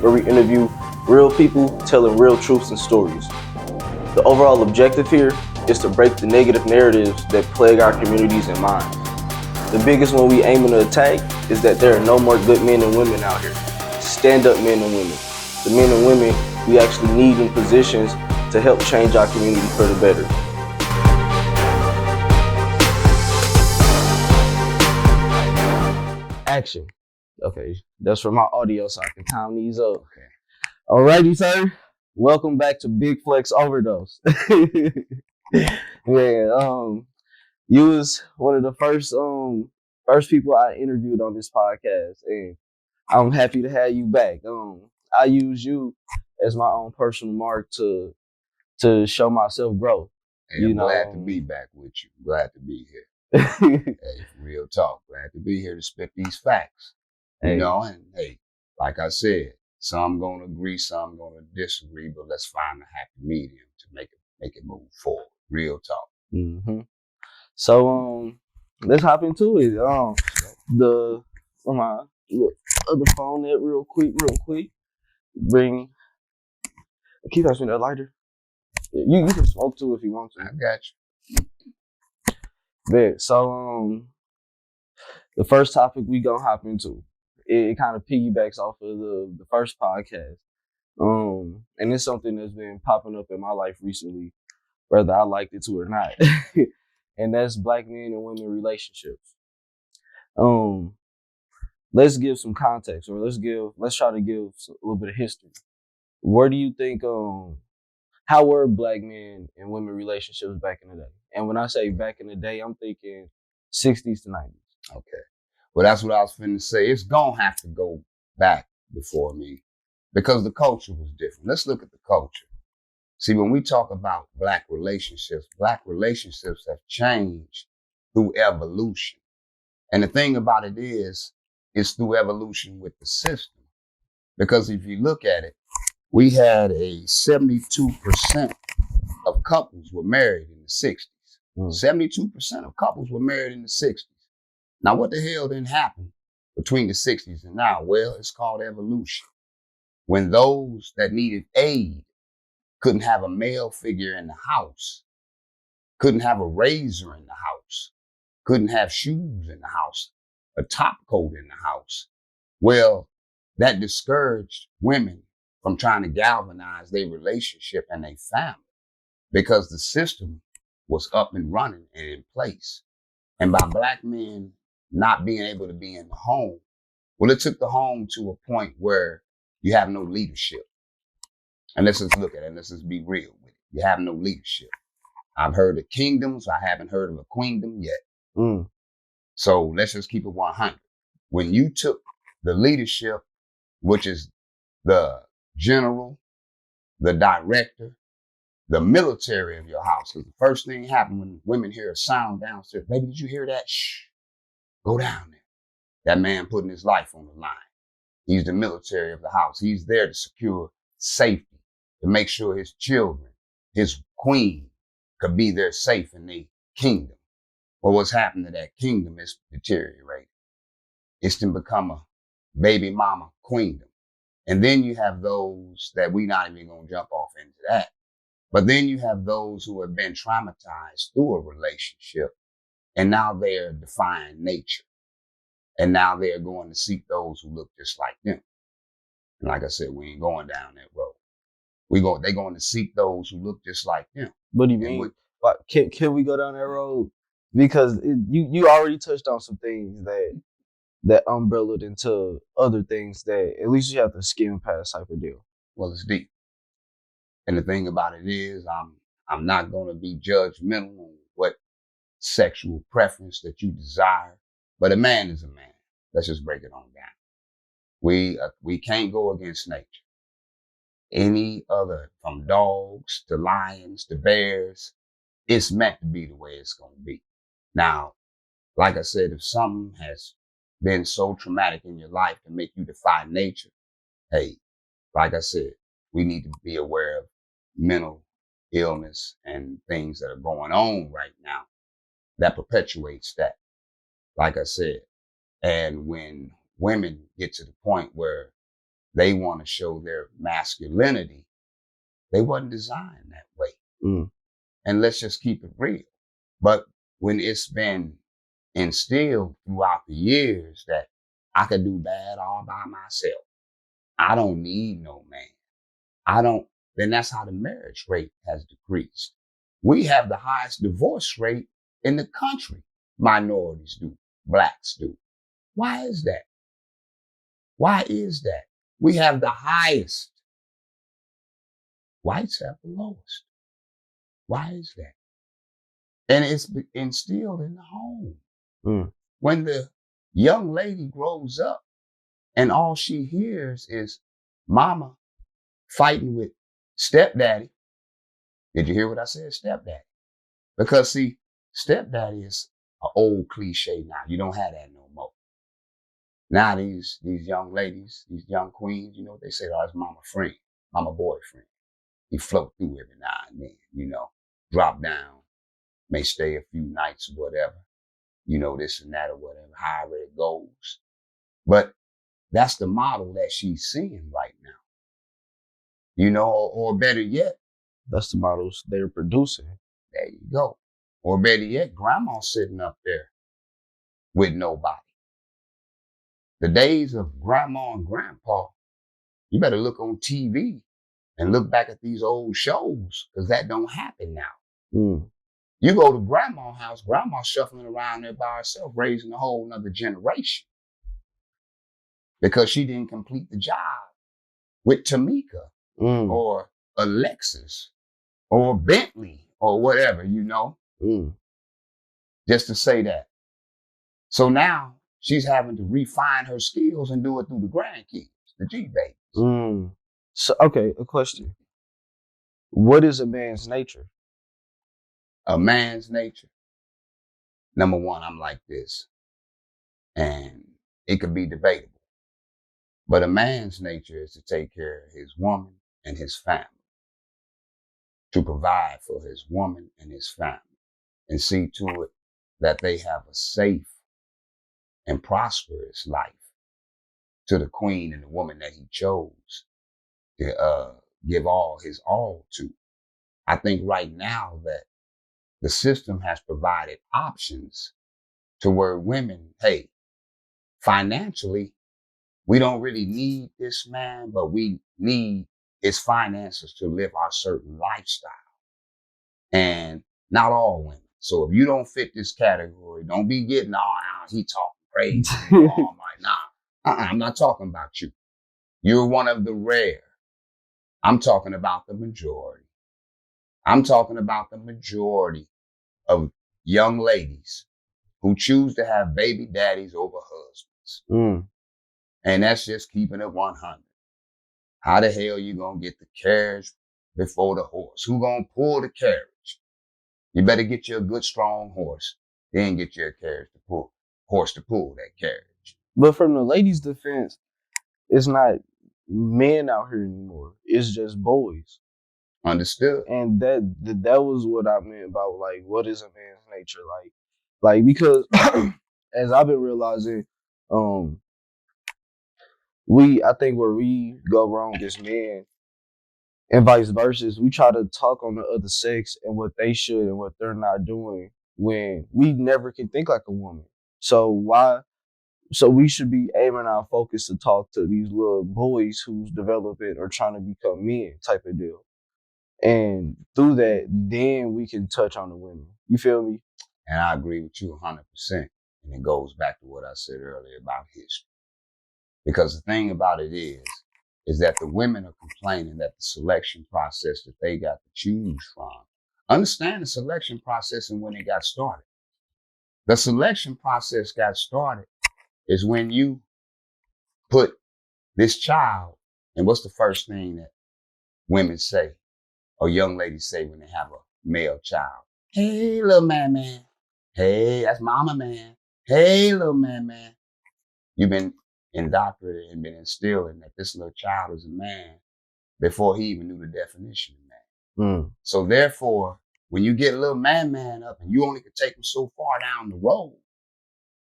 where we interview real people telling real truths and stories. The overall objective here is to break the negative narratives that plague our communities and minds. The biggest one we aiming to attack is that there are no more good men and women out here. Stand-up men and women. The men and women we actually need in positions to help change our community for the better. Action. Okay, that's for my audio so I can time these up. Okay. Alrighty, sir. Welcome back to Big Flex Overdose. Man, you was one of the first people I interviewed on this podcast, and I'm happy to have you back. I use you as my own personal mark to show myself growth. Hey, I'm glad to be back with you. Glad to be here. Hey, real talk. Glad to be here to spit these facts. You know, and hey, like I said, some gonna agree, some gonna disagree, but let's find a happy medium to make it move forward. Real talk. Mm-hmm. So let's hop into it. The my other phone net real quick. Keep asking that lighter. You can smoke too if you want to. I got you. Bet. So the first topic we gonna hop into, it kind of piggybacks off of the first podcast. And it's something that's been popping up in my life recently, whether I liked it to or not. And that's Black men and women relationships. Let's give some context, or let's try to give a little bit of history. Where do you think how were Black men and women relationships back in the day? And when I say back in the day, I'm thinking 60s to 90s. Okay. Well, that's what I was finna say. It's gonna have to go back before me because the culture was different. Let's look at the culture. See, when we talk about Black relationships have changed through evolution. And the thing about it is, it's through evolution with the system. Because if you look at it, we had a 72% of couples were married in the 60s. 72% of couples were married in the 60s. Now, what the hell didn't happen between the 60s and now? Well, it's called evolution. When those that needed aid couldn't have a male figure in the house, couldn't have a razor in the house, couldn't have shoes in the house, a top coat in the house. Well, that discouraged women from trying to galvanize their relationship and their family because the system was up and running and in place. And by Black men not being able to be in the home, well, it took the home to a point where you have no leadership. And let's just look at it. Let's just be real with it. You have no leadership. I've heard of kingdoms. I haven't heard of a queendom yet. So let's just keep it 100. When you took the leadership, which is the general, the director, the military of your house, because the first thing happened when women hear a sound downstairs, baby, did you hear that? Shh, go down there. That man putting his life on the line. He's the military of the house. He's there to secure safety, to make sure his children, his queen, could be there safe in the kingdom. Well, what's happened to that kingdom is deteriorating. It's to become a baby mama queendom. And then you have those that we not even gonna jump off into that. But then you have those who have been traumatized through a relationship, and now they're defying nature. And now they're going to seek those who look just like them. And like I said, we ain't going down that road. They're going to seek those who look just like them. What do you mean? Can we go down that road? Because you already touched on some things that umbrellaed into other things that at least you have to skim past type of deal. Well, it's deep. And the thing about it is, I'm not going to be judgmental on what sexual preference that you desire, but a man is a man. Let's just break it on down. We can't go against nature. Any other, from dogs to lions to bears, it's meant to be the way it's going to be. Now, like I said, if something has been so traumatic in your life to make you defy nature, hey, like I said, we need to be aware of mental illness and things that are going on right now that perpetuates that. Like I said, and when women get to the point where they want to show their masculinity. They wasn't designed that way. Mm. And let's just keep it real. But when it's been instilled throughout the years that I could do bad all by myself, I don't need no man. Then that's how the marriage rate has decreased. We have the highest divorce rate in the country. Minorities do, blacks do. Why is that? Why is that? We have the highest. Whites have the lowest. Why is that? And it's instilled in the home. Mm. When the young lady grows up and all she hears is mama fighting with stepdaddy. Did you hear what I said? Stepdaddy. Because see, stepdaddy is an old cliche now. You don't have that no more. Now these young ladies, these young queens, you know what they say? Oh, it's mama friend, mama boyfriend. He float through every now and then, you know, drop down, may stay a few nights or whatever, you know, this and that or whatever, however it goes. But that's the model that she's seeing right now. You know, or better yet, That's the models they're producing. there you go. Or better yet, grandma's sitting up there with nobody. The days of grandma and grandpa, you better look on TV and look back at these old shows, because that don't happen now. Mm. You go to grandma's house, grandma's shuffling around there by herself, raising a whole nother generation. Because she didn't complete the job with Tamika or Alexis or Bentley or whatever, you know, just to say that. So now she's having to refine her skills and do it through the grandkids, the G-babies. So, okay, a question. What is a man's nature? A man's nature. Number one, I'm like this. And it could be debatable. But a man's nature is to take care of his woman and his family. To provide for his woman and his family. And see to it that they have a safe and prosperous life. To the queen and the woman that he chose to give all his all to. I think right now that the system has provided options to where women, hey, financially, we don't really need this man, but we need his finances to live our certain lifestyle. And not all women. So if you don't fit this category, don't be getting all out. He talking crazy. Oh my, nah. I'm not talking about you. You're one of the rare. I'm talking about the majority. I'm talking about the majority of young ladies who choose to have baby daddies over husbands. And that's just keeping it 100. How the hell you gonna get the carriage before the horse? Who gonna pull the carriage? You better get you a good strong horse, then get you a carriage to pull, horse to pull that carriage. But from the ladies' defense, it's not men out here anymore. It's just boys. Understood. And that was what I meant about, like, what is a man's nature like because as I've been realizing, I think where we go wrong as men and vice versa is we try to talk on the other sex and what they should and what they're not doing when we never can think like a woman. So we should be aiming our focus to talk to these little boys who's developing or trying to become men type of deal. And through that, then we can touch on the women. You feel me? And I agree with you 100%. And it goes back to what I said earlier about history. Because the thing about it is that the women are complaining that the selection process that they got to choose from. Understand the selection process and when it got started. The selection process got started is when you put this child, and what's the first thing that women say or young ladies say when they have a male child? Hey, little man. Hey, that's mama man. Hey, little man. You've been indoctrinated and been instilling that this little child is a man before he even knew the definition of man. So therefore, when you get a little man up and you only can take him so far down the road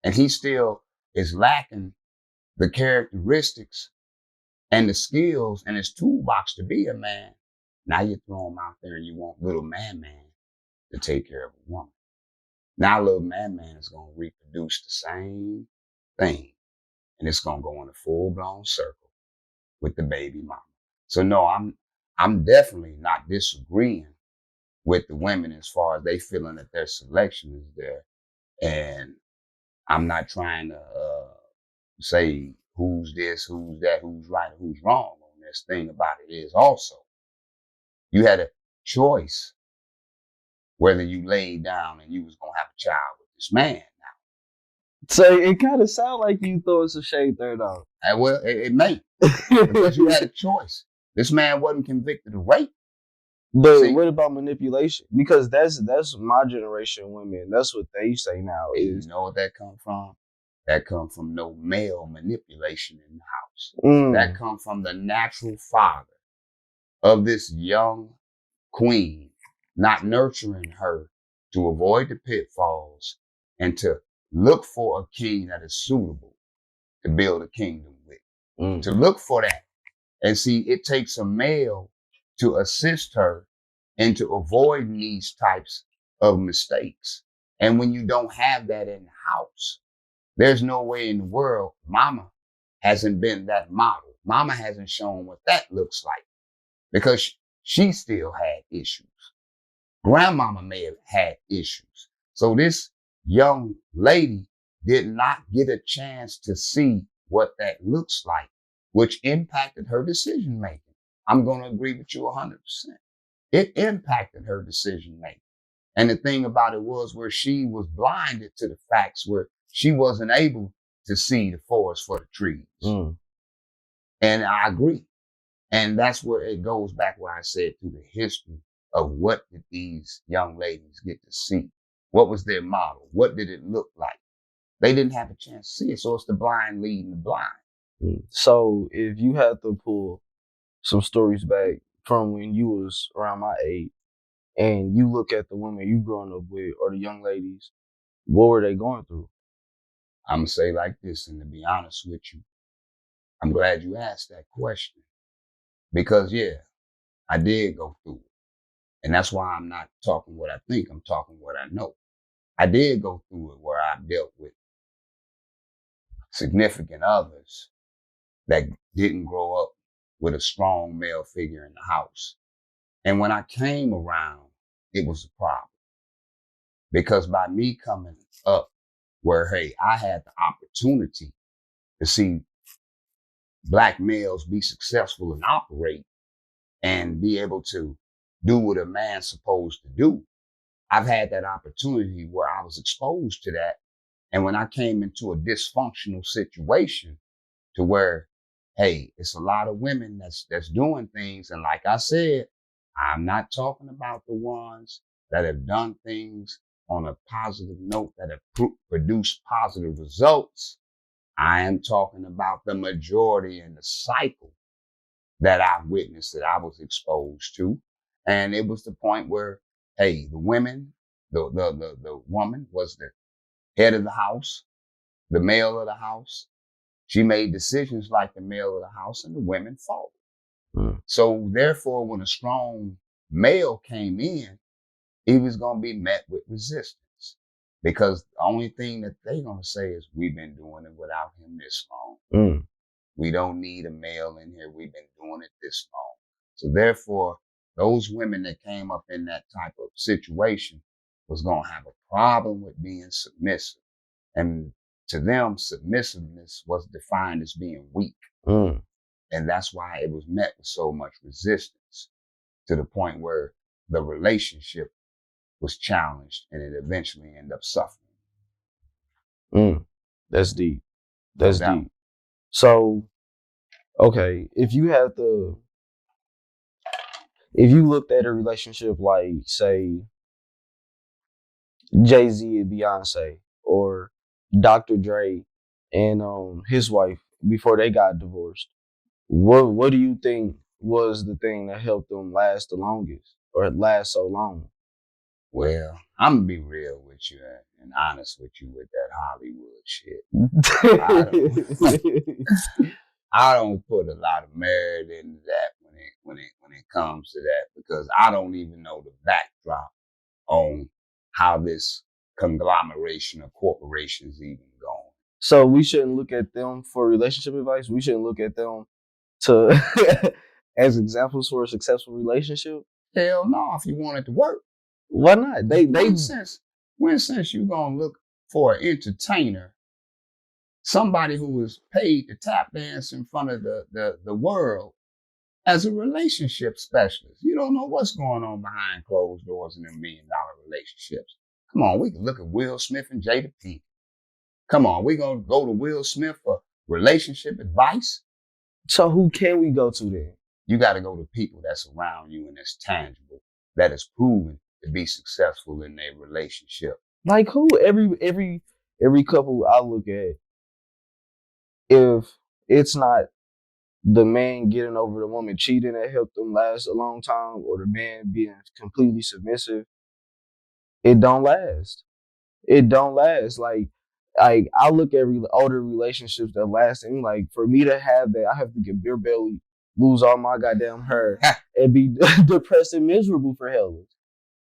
and he still is lacking the characteristics and the skills and his toolbox to be a man. Now you throw him out there and you want little man to take care of a woman. Now little man is going to reproduce the same thing, and it's going to go in a full-blown circle with the baby mama. So no, I'm definitely not disagreeing with the women as far as they feeling that their selection is there. And I'm not trying to say who's this, who's that, who's right, who's wrong on this. Thing about it is also, you had a choice whether you laid down and you was going to have a child with this man. So it kind of sounds like you throwing some shade there, though. Well, it may, because you had a choice. This man wasn't convicted of rape. But see, what about manipulation? Because that's my generation women. That's what they say now. Is, you know what that come from? That come from no male manipulation in the house. That come from the natural father of this young queen, not nurturing her to avoid the pitfalls and to look for a king that is suitable to build a kingdom with. To look for that. And see, it takes a male to assist her and to avoid these types of mistakes. And when you don't have that in the house, there's no way in the world mama hasn't been that model. Mama hasn't shown what that looks like, because she still had issues. Grandmama may have had issues. So this young lady did not get a chance to see what that looks like, which impacted her decision making. I'm going to agree with you 100%. It impacted her decision making. And the thing about it was where she was blinded to the facts, where she wasn't able to see the forest for the trees. And I agree. And that's where it goes back where I said through the history of what did these young ladies get to see? What was their model? What did it look like? They didn't have a chance to see it. So it's the blind leading the blind. So if you had to pull some stories back from when you was around my age and you look at the women you growing up with or the young ladies, what were they going through? I'm going to say like this, and to be honest with you, I'm glad you asked that question. Because, yeah, I did go through it. And that's why I'm not talking what I think, I'm talking what I know. I did go through it where I dealt with significant others that didn't grow up with a strong male figure in the house. And when I came around, it was a problem. Because by me coming up where, hey, I had the opportunity to see Black males be successful and operate and be able to do what a man's supposed to do. I've had that opportunity where I was exposed to that. And when I came into a dysfunctional situation to where, hey, it's a lot of women that's doing things. And like I said, I'm not talking about the ones that have done things on a positive note that have produced positive results. I am talking about the majority in the cycle that I've witnessed, that I was exposed to. And it was the point where, hey, the women, the woman was the head of the house, the male of the house. She made decisions like the male of the house, and the women followed. So therefore, when a strong male came in, he was going to be met with resistance, because the only thing that they're going to say is, we've been doing it without him this long. We don't need a male in here. We've been doing it this long. So therefore, those women that came up in that type of situation was going to have a problem with being submissive. And to them, submissiveness was defined as being weak. And that's why it was met with so much resistance, to the point where the relationship was challenged and it eventually ended up suffering. That's deep. That's deep. So, okay, if you looked at a relationship like, say, Jay-Z and Beyonce, or Dr. Dre and his wife before they got divorced, what do you think was the thing that helped them last the longest, or last so long? Well, I'm gonna be real with you and honest with you with that Hollywood shit. I don't put a lot of merit into that when it comes to that, because I don't even know the backdrop on how this conglomeration of corporations even going. So we shouldn't look at them for relationship advice. We shouldn't look at them to as examples for a successful relationship. Hell no, if you want it to work. Why not? When since you gonna look for an entertainer, somebody who is paid to tap dance in front of the world as a relationship specialist. You don't know what's going on behind closed doors in them $1 million relationships. Come on, we can look at Will Smith and Jada Pinkett. Come on, we gonna go to Will Smith for relationship advice? So who can we go to then? You got to go to people that's around you and that's tangible, that is proven to be successful in their relationship. Like who? Every couple I look at, if it's not the man getting over the woman cheating that helped them last a long time, or the man being completely submissive, it don't last. It don't last. Like I look at older relationships that last, and like for me to have that, I have to get beer belly, lose all my goddamn hair, and be depressed and miserable for hell.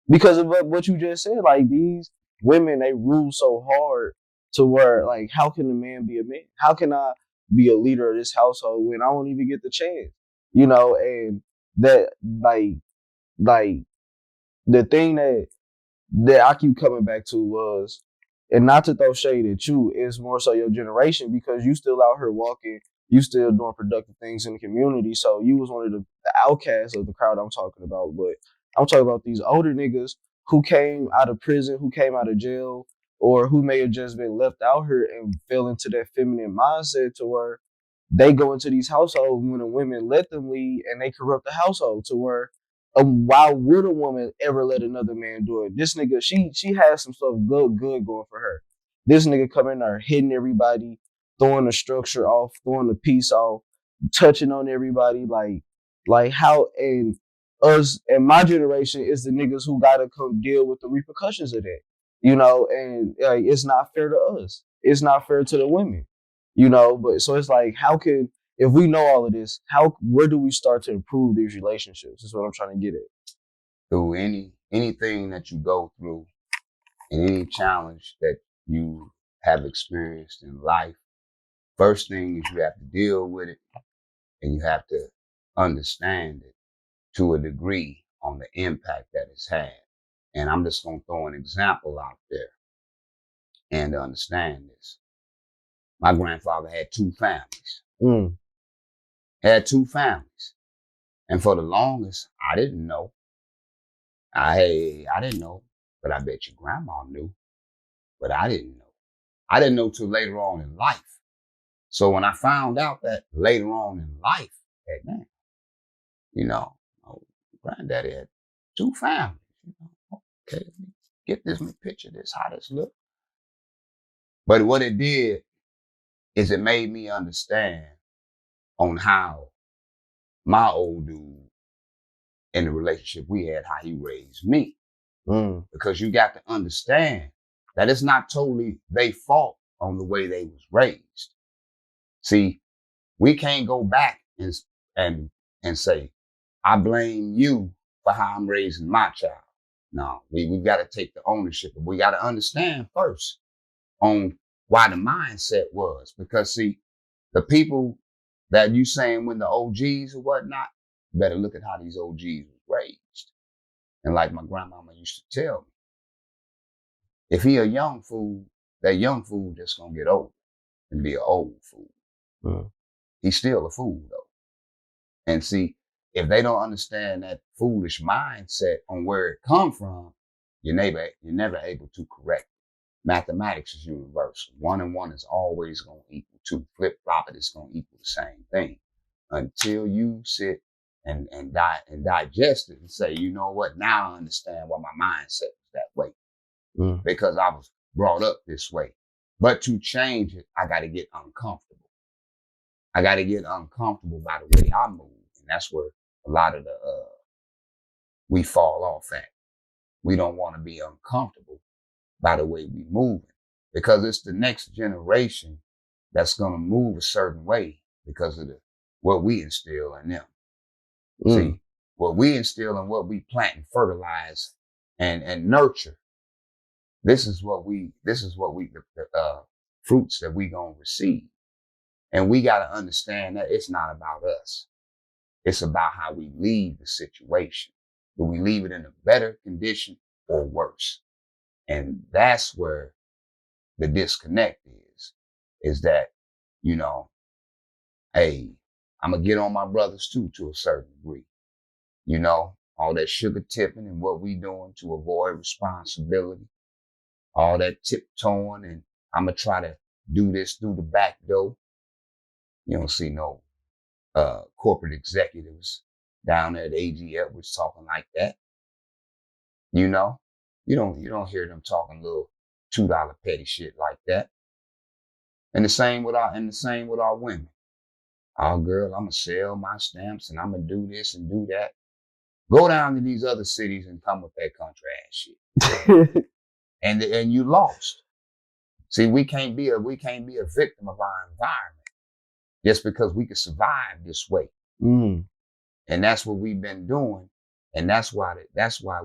Because of what you just said, like these women, they rule so hard to where, like, how can a man be a man? How can I be a leader of this household when I don't even get the chance? You know, and that like the thing that I keep coming back to was, and not to throw shade at you, is more so your generation, because you still out here walking, you still doing productive things in the community. So you was one of the outcasts of the crowd I'm talking about. But I'm talking about these older niggas who came out of prison, who came out of jail, or who may have just been left out here and fell into that feminine mindset to where they go into these households when the women let them lead, and they corrupt the household to where why would a woman ever let another man do it? This nigga, she has some stuff good going for her. This nigga coming in there hitting everybody, throwing the structure off, throwing the piece off, touching on everybody, like how, and us and my generation is the niggas who gotta come deal with the repercussions of that. You know, and like it's not fair to us. It's not fair to the women. You know, but so it's like, how can, if we know all of this, where do we start to improve these relationships? Is what I'm trying to get at. Through anything that you go through and any challenge that you have experienced in life, first thing is you have to deal with it, and you have to understand it to a degree on the impact that it's had. And I'm just going to throw an example out there and to understand this. My grandfather had 2 families. Had 2 families. And for the longest, I didn't know. I didn't know, but I bet your grandma knew. But I didn't know. I didn't know till later on in life. So when I found out that later on in life, hey man, you know, granddaddy had 2 families. You know, okay, let me get this, let me picture this, how this look. But what it did is it made me understand on how my old dude in the relationship we had, how he raised me. Because you got to understand that it's not totally their fault on the way they was raised. See, we can't go back and say, I blame you for how I'm raising my child. No, we got to take the ownership. We got to understand first on why the mindset was. Because see, the people that you saying when the OGs or whatnot, you better look at how these OGs was raised. And like my grandmama used to tell me, if he a young fool, that young fool just gonna get old and be an old fool. He's still a fool though. And see, if they don't understand that foolish mindset on where it come from, you're never able to correct it. Mathematics is universal. 1 and 1 is always going to equal 2. Flip flop it is going to equal the same thing until you sit and digest it and say, you know what? Now I understand why my mindset was that way. Because I was brought up this way. But to change it, I got to get uncomfortable. I got to get uncomfortable by the way I move. And that's where a lot of we fall off at. We don't want to be uncomfortable by the way we moving, because it's the next generation that's going to move a certain way because of what we instill in them. Mm. See, what we instill and what we plant and fertilize and nurture. This is what we the fruits that we gonna receive. And we got to understand that it's not about us. It's about how we leave the situation. Do we leave it in a better condition or worse? And that's where the disconnect is that, you know, hey, I'm going to get on my brothers too, to a certain degree. You know, all that sugar tipping and what we doing to avoid responsibility, all that tiptoeing, and I'm going to try to do this through the back door. You don't see no corporate executives down there at AGF was talking like that. You know, you don't hear them talking little $2 petty shit like that. And the same with our women. Oh, girl, I'm gonna sell my stamps and I'm gonna do this and do that. Go down to these other cities and come with that country ass shit. and you lost. See, we can't be a victim of our environment just because we can survive this way. Mm. And that's what we've been doing. And that's why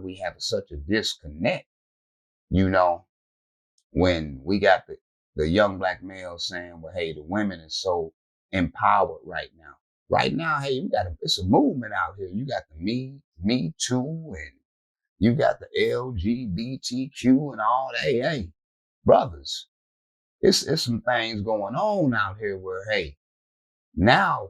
we have such a disconnect, you know, when we got the young black males saying, well, hey, the women are so empowered right now. Right now, hey, it's a movement out here. You got the me too, and you got the LGBTQ and all that. Hey, brothers, it's some things going on out here where, hey, now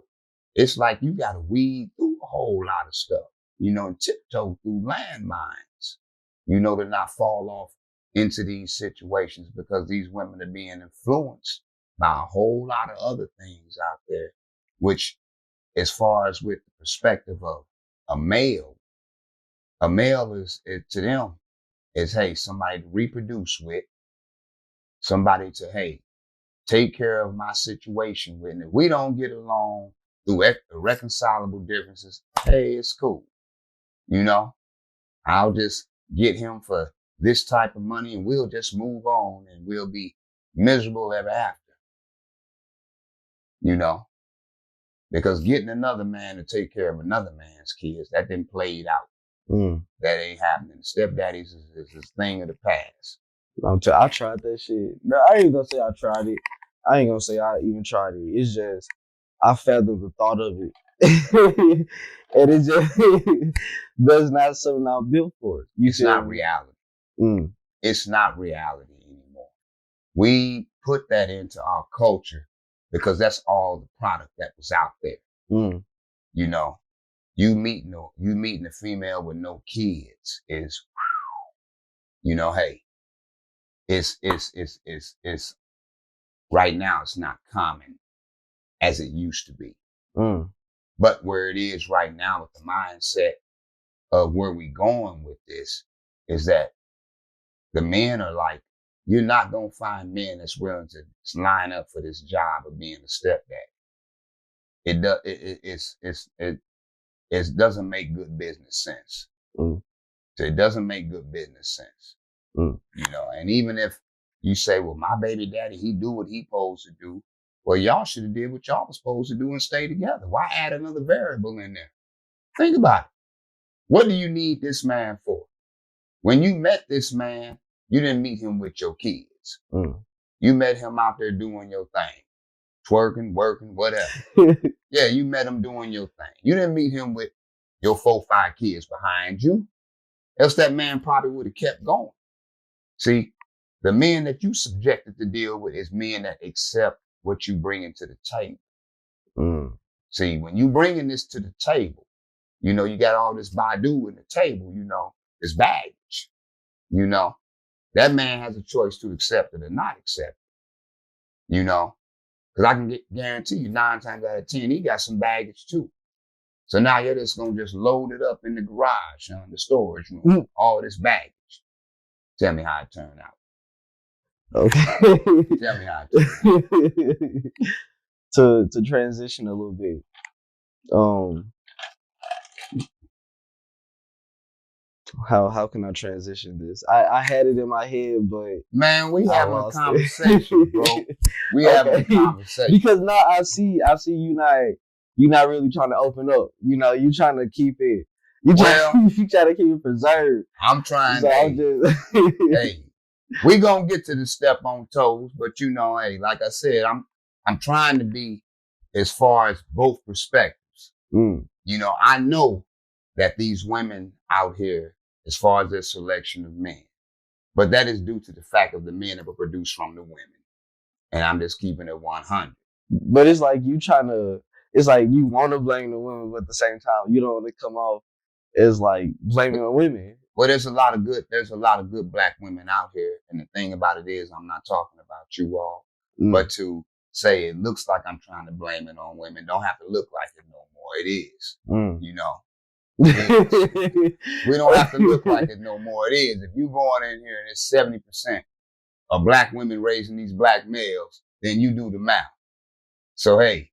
it's like you got to weed through a whole lot of stuff, you know, and tiptoe through landmines, you know, to not fall off into these situations because these women are being influenced by a whole lot of other things out there, which as far as with the perspective of a male is to them is, hey, somebody to reproduce with, somebody to, hey, take care of my situation with. And if we don't get along through irreconcilable differences, hey, it's cool. You know, I'll just get him for this type of money and we'll just move on and we'll be miserable ever after. You know, because getting another man to take care of another man's kids, that didn't play it out. Mm. That ain't happening. Stepdaddies is a thing of the past. I tried that shit. No, I ain't gonna say I tried it. I ain't gonna say I even tried it. It's just I fathomed the thought of it. And it just that's not something I'm built for. It's not reality. Mm. It's not reality anymore. We put that into our culture because that's all the product that was out there. Mm. You know, you meeting a female with no kids is, you know, hey, it's right now it's not common as it used to be. Mm. But where it is right now with the mindset of where we going with this is that the men are like, you're not going to find men that's willing to line up for this job of being a stepdad. It doesn't make good business sense. Mm. So it doesn't make good business sense. Mm. You know, and even if you say, well, my baby daddy, he do what he supposed to do. Well, y'all should have did what y'all was supposed to do and stay together. Why add another variable in there? Think about it. What do you need this man for? When you met this man, you didn't meet him with your kids. Mm. You met him out there doing your thing, twerking, working, whatever. Yeah, you met him doing your thing. You didn't meet him with your 4, 5 kids behind you. Else that man probably would have kept going. See, the men that you subjected to deal with is men that accept what you bring into the table. Mm. See, when you bringing this to the table, you know, you got all this Baidu in the table, you know, this baggage, you know, that man has a choice to accept it or not accept it, you know, because I can guarantee you 9 times out of 10, he got some baggage too. So now you're just going to just load it up in the garage, the storage room, all this baggage. Tell me how it turned out. Okay. Tell me how it turned out. To transition a little bit, How can I transition this? I had it in my head, but Man, we I having a lost conversation, bro. it. We having a Okay. conversation. Because now I see you not really trying to open up. You know, you trying to keep it. You trying to keep it preserved. I'm trying. So I'm just Hey, we gonna get to the step on toes, but you know, hey, like I said, I'm trying to be as far as both perspectives. Mm. You know, I know that these women out here, as far as their selection of men, but that is due to the fact of the men that were produced from the women. And I'm just keeping it 100. But it's like you trying to. It's like you want to blame the women, but at the same time, you don't want to come off as like blaming the women. Well, there's a lot of good black women out here. And the thing about it is, I'm not talking about you all, but to say it looks like I'm trying to blame it on women, don't have to look like it no more. It is, you know. We don't have to look like it no more. It is. If you going in here and it's 70% of black women raising these black males, then you do the math. So, hey,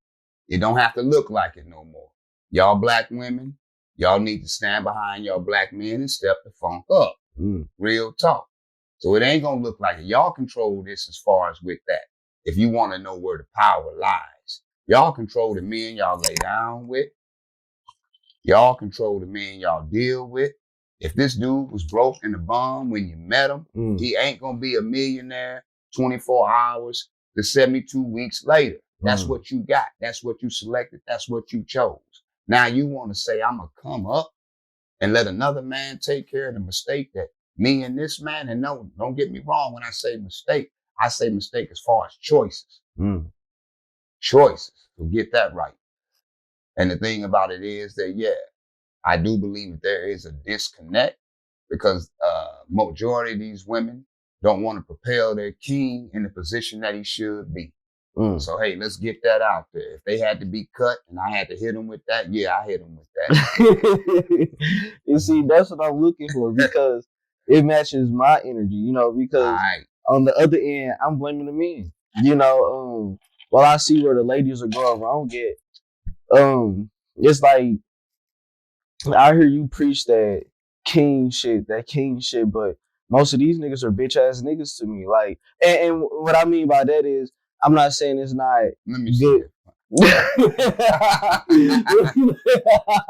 it don't have to look like it no more. Y'all black women, y'all need to stand behind y'all black men and step the funk up. Real talk. So it ain't gonna look like it. Y'all control this as far as with that. If you want to know where the power lies, y'all control the men y'all lay down with. Y'all control the men y'all deal with. If this dude was broke in the bum when you met him, he ain't gonna be a millionaire 24 hours to 72 weeks later. That's what you got. That's what you selected. That's what you chose. Now you want to say, I'm going to come up and let another man take care of the mistake that me and this man, and no, don't get me wrong. When I say mistake as far as choices. Choices. So get that right. And the thing about it is that, yeah, I do believe that there is a disconnect because majority of these women don't want to propel their king in the position that he should be. So, hey, let's get that out there. If they had to be cut and I had to hit them with that, yeah, I hit them with that. You see, that's what I'm looking for because it matches my energy, you know, because on the other end, I'm blaming the men. You know, while I see where the ladies are going wrong at, it's like I hear you preach that king shit, but most of these niggas are bitch ass niggas to me. Like, and what I mean by that is, I'm not saying it's not good.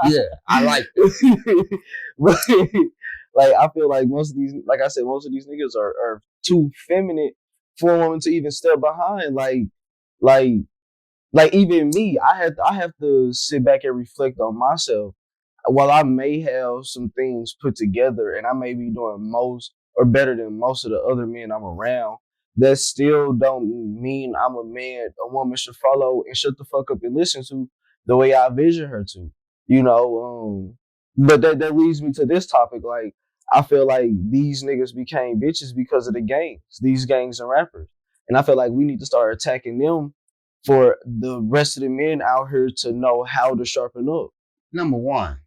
Yeah, I like it. But, like, I feel like most of these, like I said, most of these niggas are too feminine for a woman to even step behind. Like even me, I have to sit back and reflect on myself. While I may have some things put together and I may be doing most or better than most of the other men I'm around, that still don't mean I'm a man a woman should follow and shut the fuck up and listen to the way I vision her to. You know, but that leads me to this topic. Like, I feel like these niggas became bitches because of the gangs, these gangs and rappers. And I feel like we need to start attacking them for the rest of the men out here to know how to sharpen up. Number one,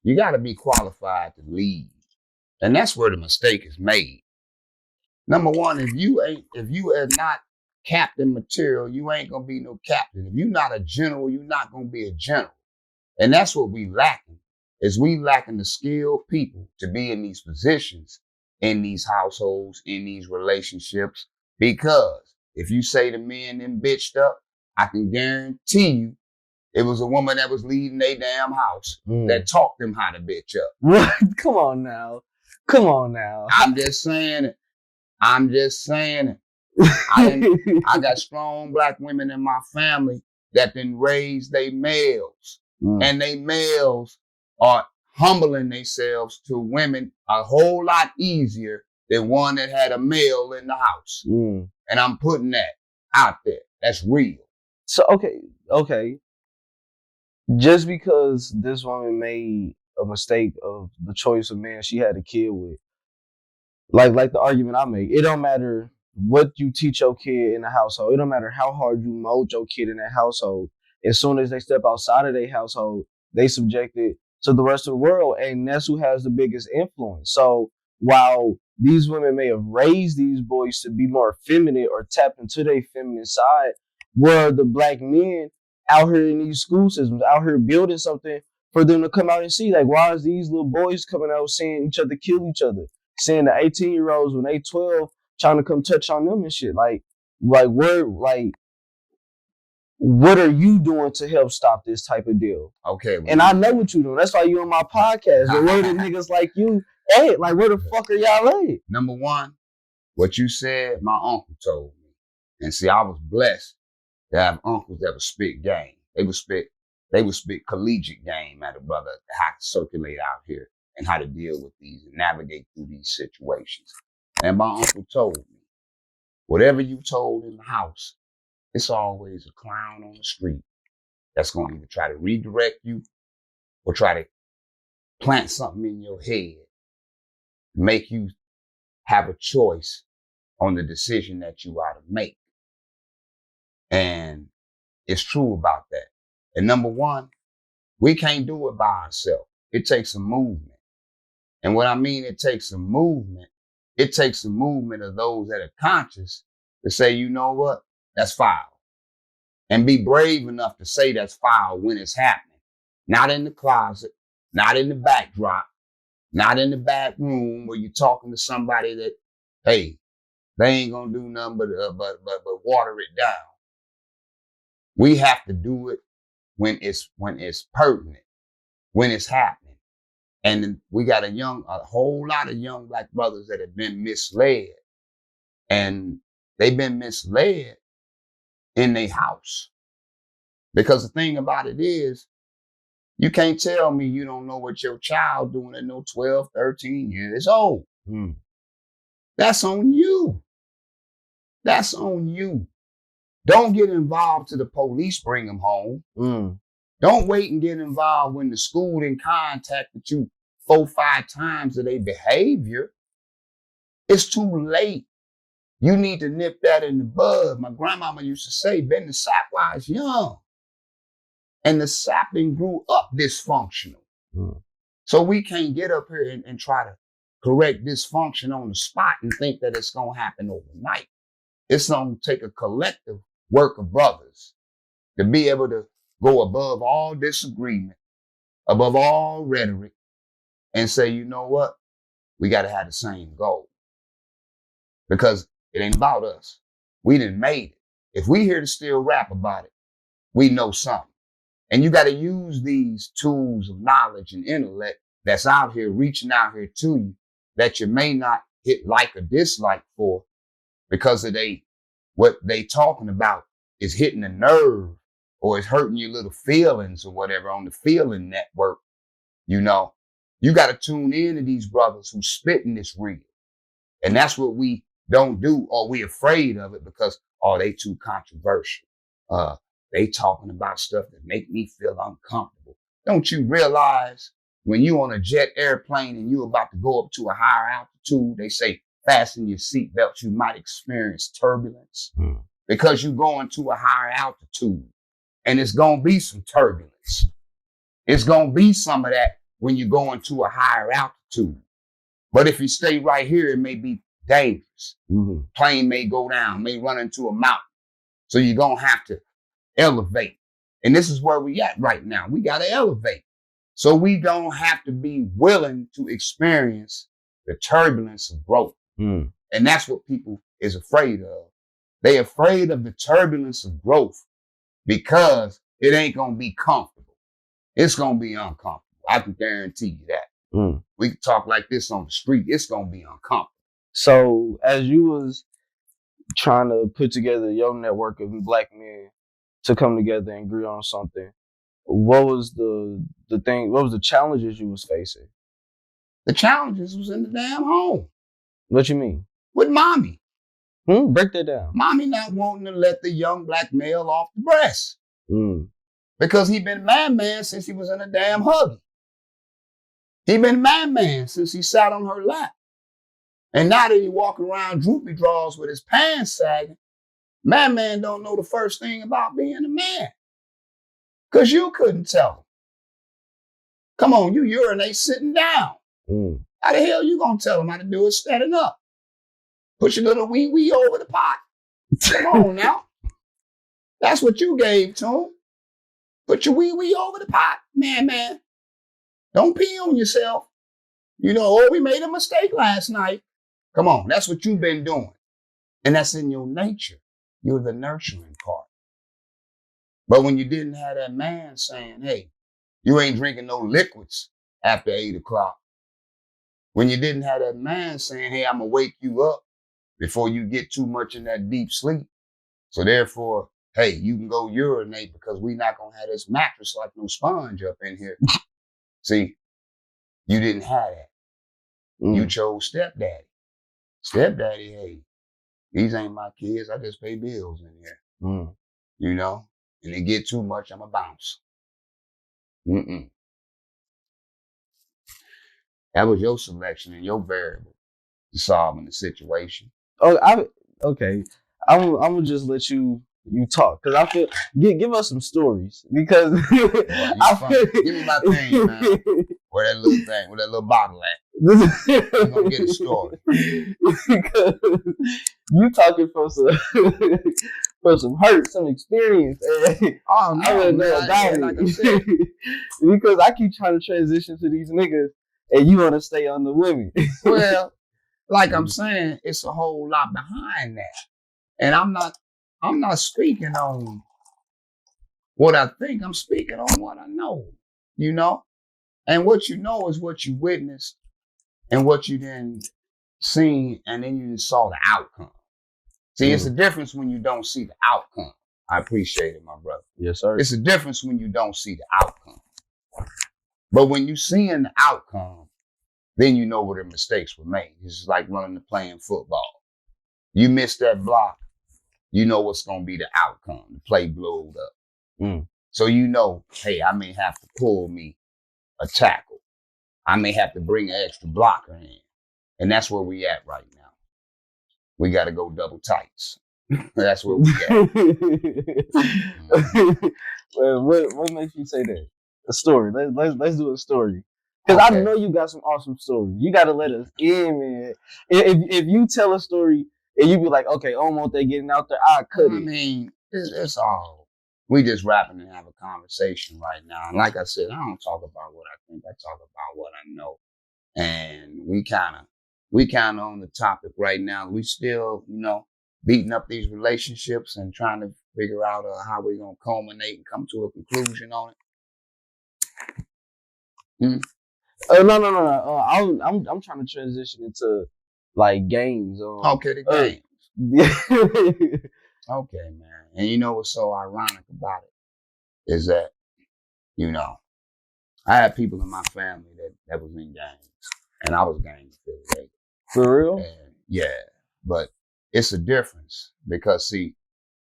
you got to be qualified to lead. And that's where the mistake is made. Number one, if you are not captain material, you ain't going to be no captain. If you're not a general, you're not going to be a general. And that's what we lacking, is we lacking the skilled people to be in these positions, in these households, in these relationships. Because if you say the men them bitched up, I can guarantee you it was a woman that was leading their damn house that taught them how to bitch up. What? Come on now. I'm just saying it. I got strong black women in my family that then raise they males. And they males are humbling themselves to women a whole lot easier than one that had a male in the house. And I'm putting that out there. That's real. So, okay. Just because this woman made a mistake of the choice of man she had a kid with, like the argument I make, it don't matter what you teach your kid in the household. It don't matter how hard you mold your kid in that household. As soon as they step outside of their household, they subjected to the rest of the world, and that's who has the biggest influence. So while these women may have raised these boys to be more feminine or tap into their feminine side, were the black men out here in these school systems, out here building something for them to come out and see, like, why is these little boys coming out seeing each other kill each other, seeing the 18-year-olds when they 12 trying to come touch on them and shit, like where, like, what are you doing to help stop this type of deal? Okay. And I know what you doing. That's why you on my podcast. But where the niggas like you at? Like, where the fuck are y'all at? Number one, what you said, my uncle told me. And see, I was blessed to have uncles that would spit game. They would spit collegiate game at a brother, how to circulate out here and how to deal with these and navigate through these situations. And my uncle told me, whatever you told in the house, it's always a clown on the street that's going to either try to redirect you or try to plant something in your head, make you have a choice on the decision that you ought to make. And it's true about that. And number one, we can't do it by ourselves. It takes a movement. And what I mean, it takes a movement of those that are conscious to say, you know what, that's foul. And be brave enough to say that's foul when it's happening. Not in the closet, not in the backdrop, not in the back room where you're talking to somebody that, hey, they ain't gonna do nothing but water it down. We have to do it when it's pertinent, when it's happening. And we got a whole lot of young black brothers that have been misled. And they've been misled in their house. Because the thing about it is, you can't tell me you don't know what your child doing at no 12, 13 years old. That's on you. That's on you. Don't get involved till the police bring them home. Don't wait and get involved when the school in contact with you 4, 5 times of their behavior. It's too late. You need to nip that in the bud. My grandmama used to say, bend the sap while it's young. And the sapping grew up dysfunctional. So we can't get up here and try to correct dysfunction on the spot and think that it's going to happen overnight. It's going to take a collective work of brothers to be able to go above all disagreement, above all rhetoric, and say, you know what? We got to have the same goal. Because it ain't about us. We done made it. If we here to still rap about it, we know something. And you got to use these tools of knowledge and intellect that's out here, reaching out here to you, that you may not hit like or dislike for, because of what they talking about is hitting a nerve or it's hurting your little feelings or whatever on the feeling network. You know, you got to tune in to these brothers who spitting this real. And that's what we don't do, or we afraid of it because, they too controversial. They talking about stuff that make me feel uncomfortable. Don't you realize when you on a jet airplane and you about to go up to a higher altitude, they say, fasten your seatbelts, you might experience turbulence because you're going to a higher altitude and it's going to be some turbulence. It's going to be some of that when you're going to a higher altitude. But if you stay right here, it may be dangerous. Plane may go down, may run into a mountain. So you're going to have to elevate. And this is where we at right now. We got to elevate. So we don't have to be willing to experience the turbulence of growth. And that's what people is afraid of. They afraid of the turbulence of growth because it ain't going to be comfortable. It's going to be uncomfortable. I can guarantee you that. We can talk like this on the street. It's going to be uncomfortable. So as you was trying to put together your network of black men to come together and agree on something, what was the thing? What was the challenges you was facing? The challenges was in the damn home. What you mean? With mommy. Break that down. Mommy not wanting to let the young black male off the breast. Because he been man since he was in a damn huggy. He been man since he sat on her lap. And now that he walking around droopy draws with his pants sagging, man don't know the first thing about being a man. Because you couldn't tell him. Come on, you urinate sitting down. How the hell you gonna tell him how to do it standing up? Put your little wee over the pot. Come on now. That's what you gave to him. Put your wee over the pot, man. Don't pee on yourself. You know, oh, we made a mistake last night. Come on, that's what you've been doing. And that's in your nature. You're the nurturing part. But when you didn't have that man saying, hey, you ain't drinking no liquids after 8 o'clock. When you didn't have that man saying, hey, I'm going to wake you up before you get too much in that deep sleep. So therefore, hey, you can go urinate because we not going to have this mattress like no sponge up in here. See, you didn't have that. You chose stepdaddy. Stepdaddy, hey, these ain't my kids. I just pay bills in here. You know? And they get too much, I'm a bounce. That was your selection and your variable to solving the situation. Okay. I'm gonna just let you talk because I feel give us some stories because Boy, give me my thing, man. Where that little thing, where that little bottle at? I'm gonna get a story. Because you talking from some hurt, some experience. Oh no, I wouldn't know man, about it. like I said. Because I keep trying to transition to these niggas, and you want to stay on the women. Well, like I'm saying, it's a whole lot behind that, and I'm not speaking on what I think. I'm speaking on what I know. You know, and what you know is what you witnessed, and what you then seen, and then you saw the outcome. See, it's a difference when you don't see the outcome. I appreciate it, my brother. Yes, sir. It's a difference when you don't see the outcome. But when you seeing the outcome, then you know where the mistakes were made. It's like running and playing football. You miss that block, you know what's going to be the outcome. The play blowed up. So you know, hey, I may have to pull me a tackle. I may have to bring an extra blocker in. And that's where we at right now. We got to go double tights. That's where we at. Well, what makes you say that? A story. Let's do a story. Because I know you got some awesome stories. You got to let us in, man. If you tell a story and you be like, okay, almost they getting out there, I'll cut it. I mean, it's all. We just rapping and have a conversation right now. And like I said, I don't talk about what I think. I talk about what I know. And we kind of on the topic right now. We still, beating up these relationships and trying to figure out how we're going to culminate and come to a conclusion on it. No. I'm trying to transition into like games. Okay, the games. Okay, man. And you know what's so ironic about it is that, I had people in my family that was in gangs, and I was gang affiliated. For real? And yeah, but it's a difference because see,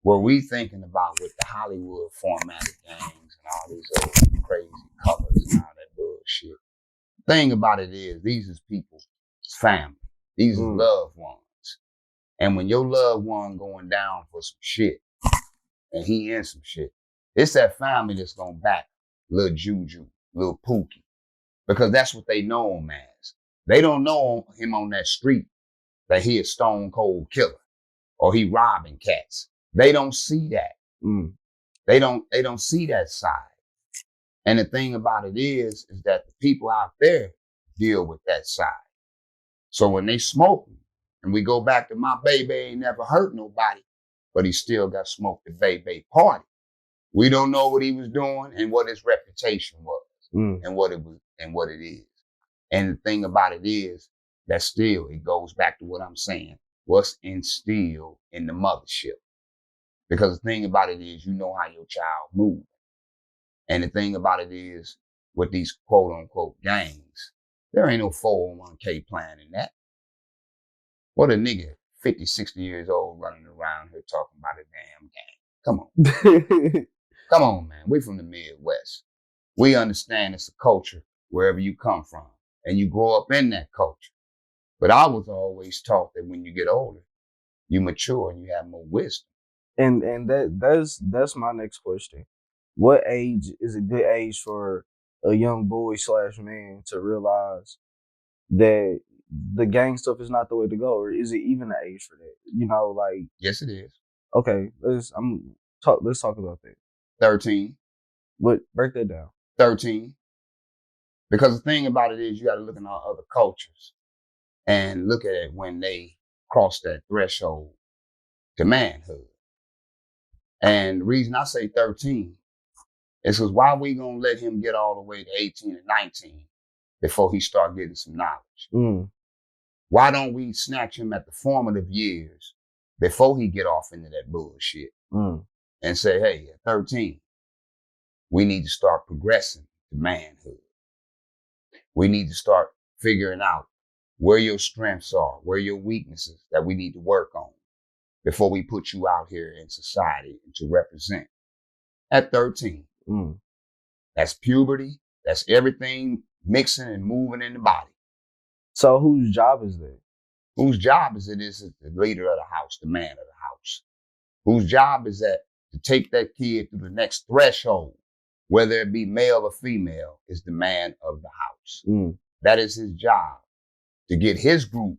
what we thinking about with the Hollywood formatted gangs and all these old crazy colors and all that bullshit. Thing about it is, these is people's family. These are loved ones. And when your loved one going down for some shit, and he in some shit, it's that family that's gonna back Lil Juju, Lil Pookie, because that's what they know him as. They don't know him on that street that he a stone cold killer or he robbing cats. They don't see that. They don't see that side. And the thing about it is that the people out there deal with that side. So when they smoking, and we go back to my baby ain't never hurt nobody, but he still got smoked at baby party. We don't know what he was doing and what his reputation was and what it was and what it is. And the thing about it is that still it goes back to what I'm saying. What's instilled in the mothership. Because the thing about it is you know how your child moves. And the thing about it is with these quote unquote gangs, there ain't no 401k plan in that. What a nigga 50, 60 years old running around here talking about a damn gang. Come on. Come on, man. We from the Midwest. We understand it's a culture wherever you come from. And you grow up in that culture. But I was always taught that when you get older, you mature and you have more wisdom. And that's my next question. What age is a good age for a young boy / man to realize that the gang stuff is not the way to go, or is it even an age for that? Yes, it is. Okay, let's talk about that. 13. But break that down. 13. Because the thing about it is you got to look at our other cultures and look at it when they cross that threshold to manhood. And the reason I say 13 is because why we going to let him get all the way to 18 and 19 before he start getting some knowledge? Why don't we snatch him at the formative years before he get off into that bullshit and say, hey, at 13, we need to start progressing to manhood. We need to start figuring out where your strengths are, where your weaknesses that we need to work on before we put you out here in society to represent. At 13, that's puberty. That's everything mixing and moving in the body. So whose job is that? Whose job is it is the leader of the house, the man of the house? Whose job is that to take that kid through the next threshold, whether it be male or female, is the man of the house. That is his job, to get his group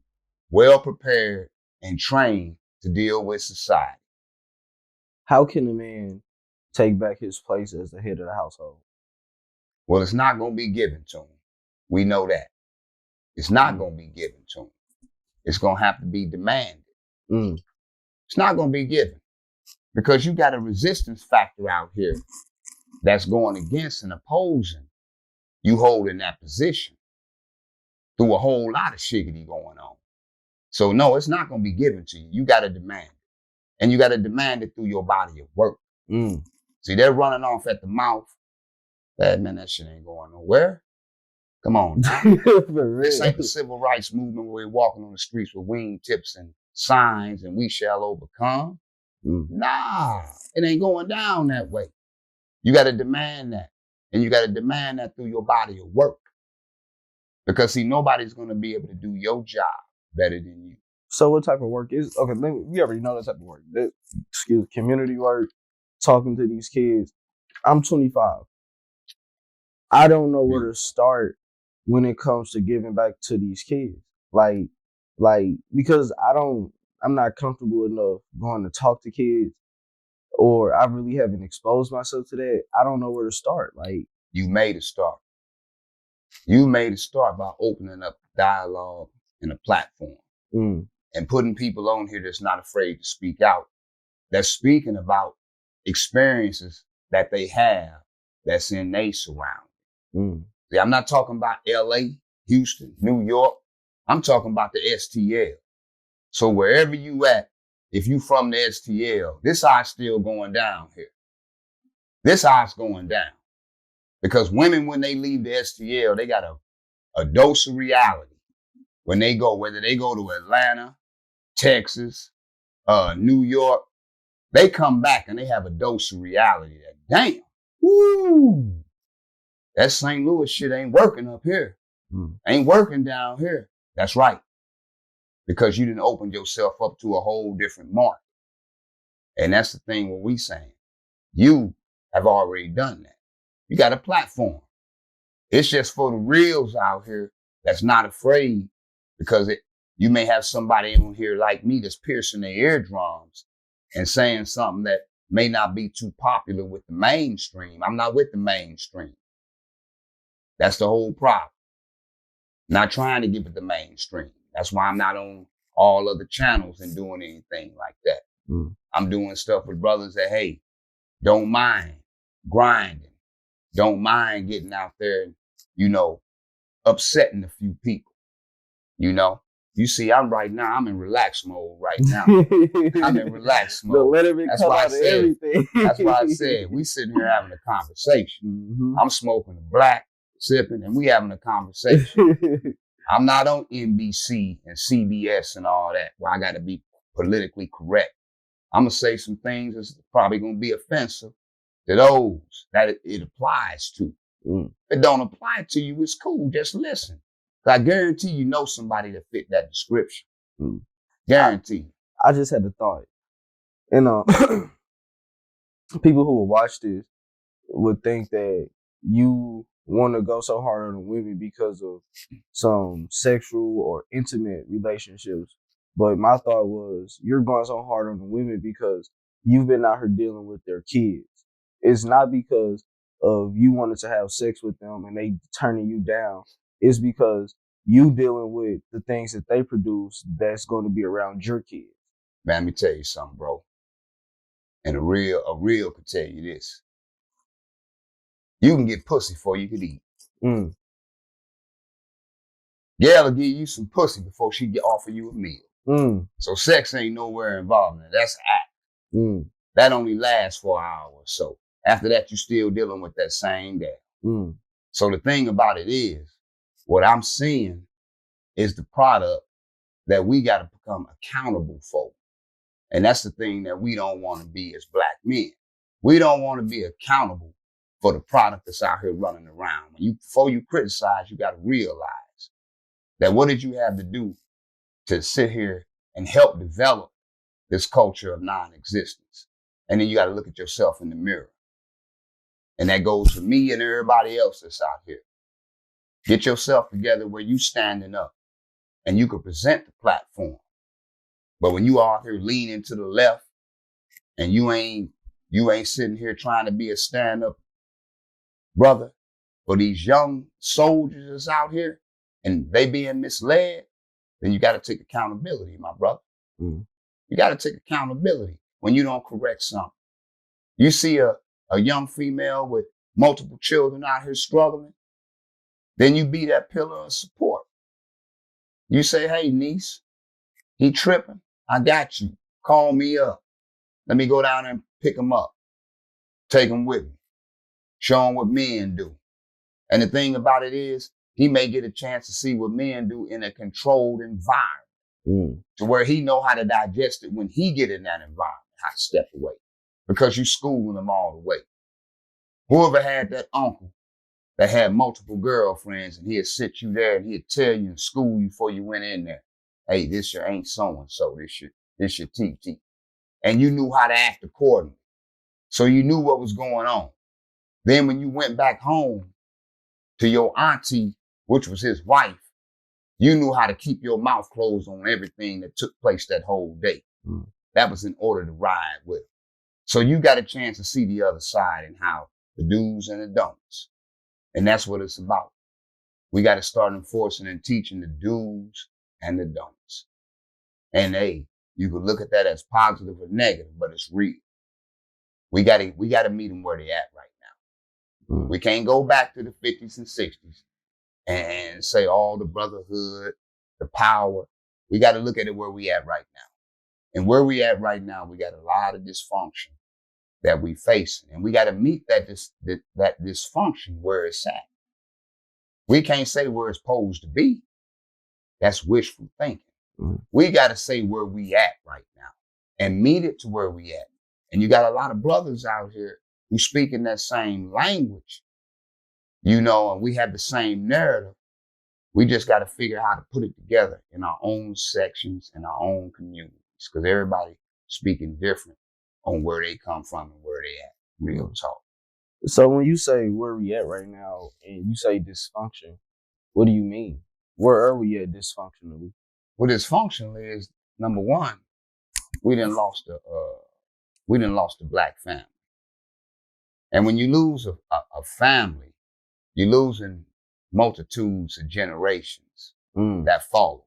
well prepared and trained to deal with society. How can a man take back his place as the head of the household? Well, it's not going to be given to him. We know that. It's not going to be given to him. It's going to have to be demanded. It's not going to be given because you got a resistance factor out here that's going against and opposing you holding that position through a whole lot of shiggity going on. So no, it's not going to be given to you. You got to demand it. And you got to demand it through your body of work. See, they're running off at the mouth. That shit ain't going nowhere. Come on now. This ain't the civil rights movement where we're walking on the streets with wingtips and signs and we shall overcome. Nah, it ain't going down that way. You got to demand that. And you got to demand that through your body of work. Because see, nobody's going to be able to do your job better than you. So what type of work is, okay, we already know that type of work. Community work, talking to these kids. I'm 25. I don't know where to start when it comes to giving back to these kids. Like, because I'm not comfortable enough going to talk to kids, or I really haven't exposed myself to that. I don't know where to start. Like, you made a start. You made a start by opening up dialogue and a platform and putting people on here that's not afraid to speak out, that's speaking about experiences that they have that's in their surrounding. See, I'm not talking about LA, Houston, New York. I'm talking about the STL. So wherever you at, if you from the STL, this eye's still going down here. This eye's going down. Because women, when they leave the STL, they got a dose of reality. When they go, whether they go to Atlanta, Texas, New York, they come back and they have a dose of reality that, damn, woo, that St. Louis shit ain't working up here. Ain't working down here. That's right. Because you didn't open yourself up to a whole different market. And that's the thing what we saying. You have already done that. You got a platform. It's just for the reals out here that's not afraid, because you may have somebody in here like me that's piercing their eardrums and saying something that may not be too popular with the mainstream. I'm not with the mainstream. That's the whole problem. Not trying to give it the mainstream. That's why I'm not on all other channels and doing anything like that. I'm doing stuff with brothers that, hey, don't mind grinding. Don't mind getting out there and, upsetting a few people. You see, I'm in relax mode right now. I'm in relax mode. That's why I said we sitting here having a conversation. I'm smoking a black, sipping, and we having a conversation. I'm not on NBC and CBS and all that where I got to be politically correct. I'm going to say some things that's probably going to be offensive to those that it applies to. If it don't apply to you, it's cool. Just listen. I guarantee you know somebody that fit that description. Guarantee. I just had a thought. And people who will watch this would think that you want to go so hard on the women because of some sexual or intimate relationships. But my thought was, you're going so hard on the women because you've been out here dealing with their kids. It's not because of you wanting to have sex with them and they turning you down is because you dealing with the things that they produce that's going to be around your kids. Man, let me tell you something, bro. And a real could tell you this. You can get pussy before you could eat. Mm. Gal will give you some pussy before she offer you a meal. Mm. So sex ain't nowhere involved in it. That's an act. Mm. That only lasts for an hour or so. After that, you still dealing with that same gal. Mm. So the thing about it is, what I'm seeing is the product that we got to become accountable for. And that's the thing that we don't want to be as black men. We don't want to be accountable for the product that's out here running around. Before you criticize, you got to realize that what did you have to do to sit here and help develop this culture of non-existence? And then you got to look at yourself in the mirror. And that goes for me and everybody else that's out here. Get yourself together where you standing up and you can present the platform. But when you out here leaning to the left and you ain't sitting here trying to be a stand-up brother for these young soldiers that's out here and they being misled, then you got to take accountability, my brother. Mm. You got to take accountability when you don't correct something. You see a young female with multiple children out here struggling, then you be that pillar of support. You say, hey, niece, he tripping. I got you. Call me up. Let me go down there and pick him up. Take him with me. Show him what men do. And the thing about it is, he may get a chance to see what men do in a controlled environment to where he know how to digest it when he get in that environment, how to step away because you schooling him all the way. Whoever had that uncle that had multiple girlfriends and he'd sit you there and he'd tell you and school you before you went in there, hey, this your ain't so-and-so, this your TT. And you knew how to act accordingly. So you knew what was going on. Then when you went back home to your auntie, which was his wife, you knew how to keep your mouth closed on everything that took place that whole day. Mm. That was in order to ride with him. So you got a chance to see the other side and how the do's and the don'ts. And that's what it's about. We got to start enforcing and teaching the do's and the don'ts. And hey, you can look at that as positive or negative, but it's real. We got to meet them where they at right now. Mm. We can't go back to the 50s and 60s and say all the brotherhood, the power. We got to look at it where we at right now. And where we at right now, we got a lot of dysfunction that we facing. And we got to meet that dysfunction where it's at. We can't say where it's supposed to be. That's wishful thinking. Mm. We got to say where we at right now and meet it to where we at. And you got a lot of brothers out here who speak in that same language, and we have the same narrative. We just got to figure out how to put it together in our own sections and our own communities because everybody speaking different on where they come from and where they at. Real talk. So when you say where we at right now and you say dysfunction, what do you mean? Where are we at dysfunctionally? Well, dysfunctional is, number one, we done lost the black family. And when you lose a family, you're losing multitudes of generations that follow.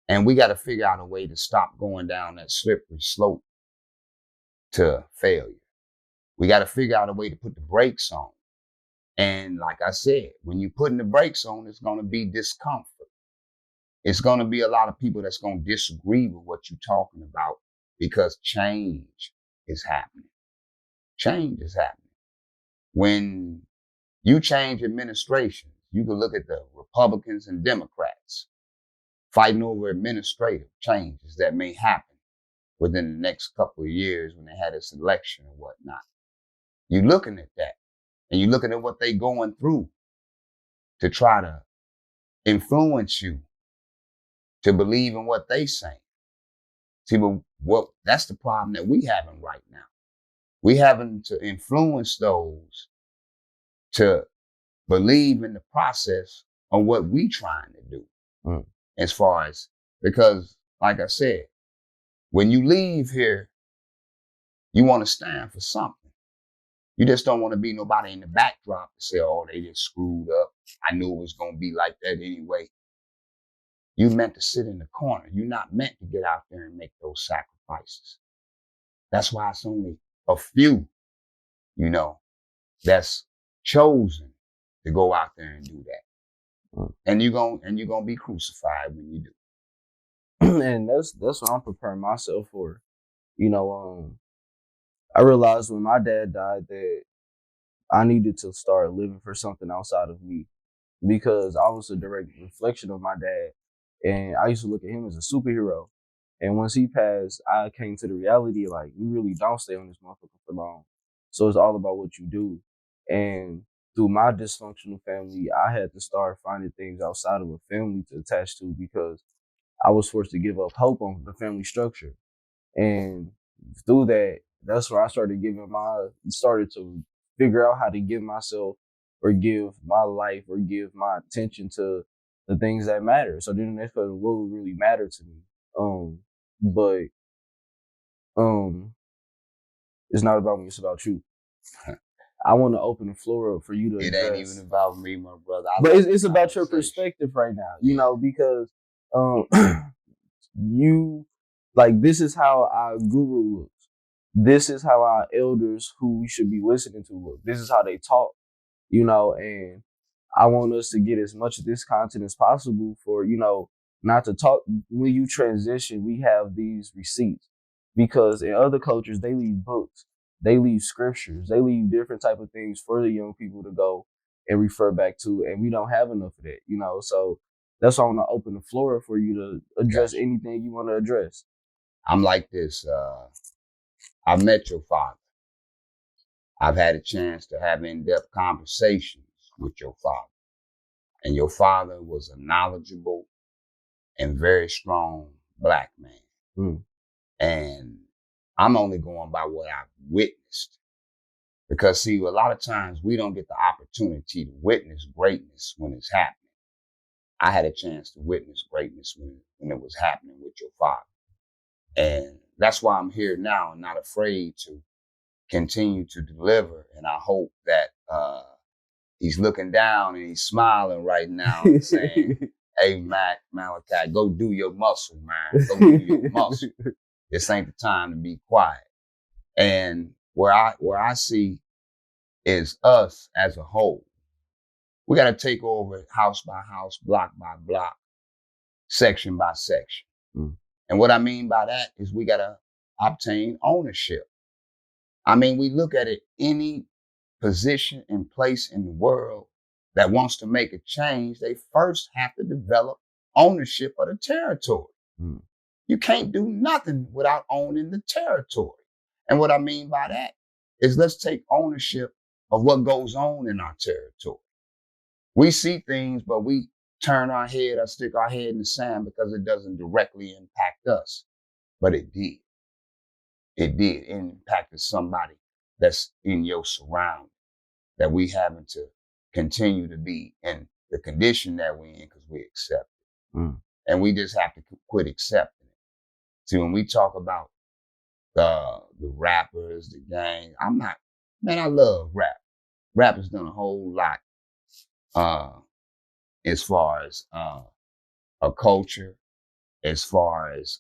And we got to figure out a way to stop going down that slippery slope to failure. We got to figure out a way to put the brakes on. And like I said, when you're putting the brakes on, it's going to be discomfort. It's going to be a lot of people that's going to disagree with what you're talking about because change is happening. Change is happening. When you change administrations, you can look at the Republicans and Democrats fighting over administrative changes that may happen within the next couple of years when they had this election or whatnot. You're looking at that and you're looking at what they're going through to try to influence you to believe in what they say. See, but that's the problem that we having right now. We having to influence those to believe in the process of what we trying to do. As far as, because like I said, when you leave here, you want to stand for something. You just don't want to be nobody in the backdrop to say, oh, they just screwed up. I knew it was going to be like that anyway. You meant to sit in the corner. You're not meant to get out there and make those sacrifices. That's why it's only a few, that's chosen to go out there and do that. And you're gonna be crucified when you do. And that's what I'm preparing myself for. I realized when my dad died that I needed to start living for something outside of me, because I was a direct reflection of my dad, and I used to look at him as a superhero. And once he passed, I came to the reality like, we really don't stay on this motherfucker for long. So it's all about what you do. And through my dysfunctional family, I had to start finding things outside of a family to attach to, because I was forced to give up hope on the family structure. And through that, that's where I started started to figure out how to give myself, or give my life, or give my attention to the things that matter. So then that's what would really matter to me. But it's not about me, it's about you. I want to open the floor up for you to It address. ain't even about me, my brother. But it's about your perspective right now, because you, like, this is how our guru looks. This is how our elders who we should be listening to look. This is how they talk, and I want us to get as much of this content as possible for, not to talk. When you transition, we have these receipts, because in other cultures, they leave books, they leave scriptures, they leave different type of things for the young people to go and refer back to. And we don't have enough of that, so that's why I want to open the floor for you to address anything you want to address. I'm like this. I met your father. I've had a chance to have in-depth conversations with your father. And your father was a knowledgeable and very strong Black man. And I'm only going by what I've witnessed. Because, see, a lot of times we don't get the opportunity to witness greatness when it's happening. I had a chance to witness greatness when it was happening with your father. And that's why I'm here now and not afraid to continue to deliver. And I hope that he's looking down and he's smiling right now and saying, hey, Malachi, go do your muscle, man. Go do your muscle. This ain't the time to be quiet. And where I see is us as a whole. We got to take over house by house, block by block, section by section. And what I mean by that is we got to obtain ownership. I mean, we look at it, any position and place in the world that wants to make a change, they first have to develop ownership of the territory. You can't do nothing without owning the territory. And what I mean by that is, let's take ownership of what goes on in our territory. We see things, but we turn our head or stick our head in the sand because it doesn't directly impact us. But it did. It did. It impacted somebody that's in your surrounding, that we having to continue to be in the condition that we're in because we accept it. And we just have to quit accepting it. See, when we talk about the rappers, the gang, I love rap. Rap has done a whole lot as far as a culture, as far as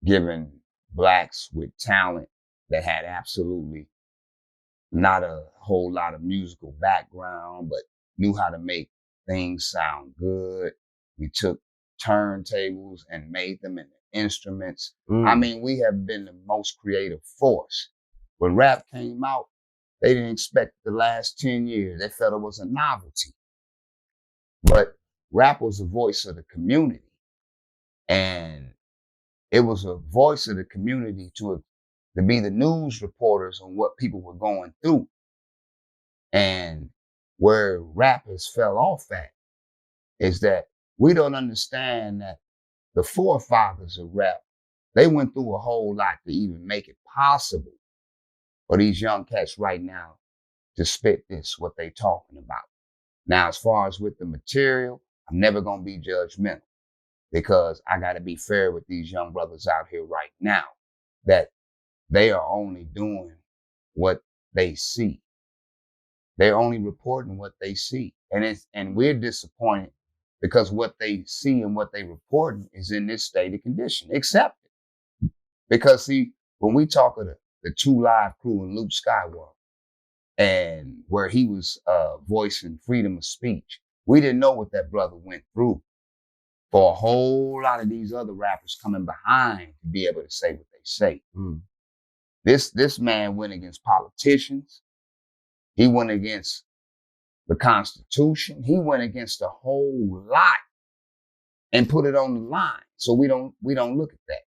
giving Blacks with talent that had absolutely not a whole lot of musical background, but knew how to make things sound good. We took turntables and made them into instruments. I mean, we have been the most creative force. When rap came out, they didn't expect the last 10 years. They felt it was a novelty. But rap was the voice of the community. And it was a voice of the community to be the news reporters on what people were going through. And where rappers fell off at is that we don't understand that the forefathers of rap, they went through a whole lot to even make it possible for these young cats right now to spit this, what they talking about. Now, as far as with the material, I'm never going to be judgmental, because I got to be fair with these young brothers out here right now, that they are only doing what they see. They're only reporting what they see. And we're disappointed because what they see and what they reporting is in this state of condition. Accept it. Because see, when we talk of the 2 Live Crew and Luke Skywalker, and where he was voicing freedom of speech, we didn't know what that brother went through for a whole lot of these other rappers coming behind to be able to say what they say. This man went against politicians. He went against the Constitution. He went against a whole lot and put it on the line. So we don't look at that.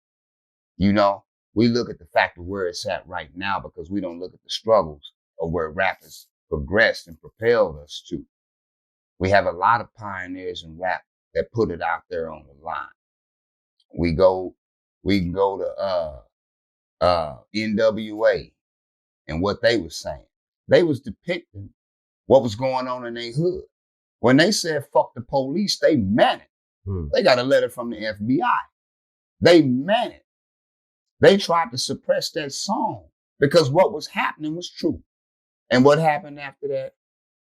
You know, we look at the fact of where it's at right now because we don't look at the struggles of where rap has progressed and propelled us to. We have a lot of pioneers in rap that put it out there on the line. We can go to NWA and what they were saying. They was depicting what was going on in their hood. When they said fuck the police, they meant it. They got a letter from the FBI. They meant it. They tried to suppress that song because what was happening was true. And what happened after that?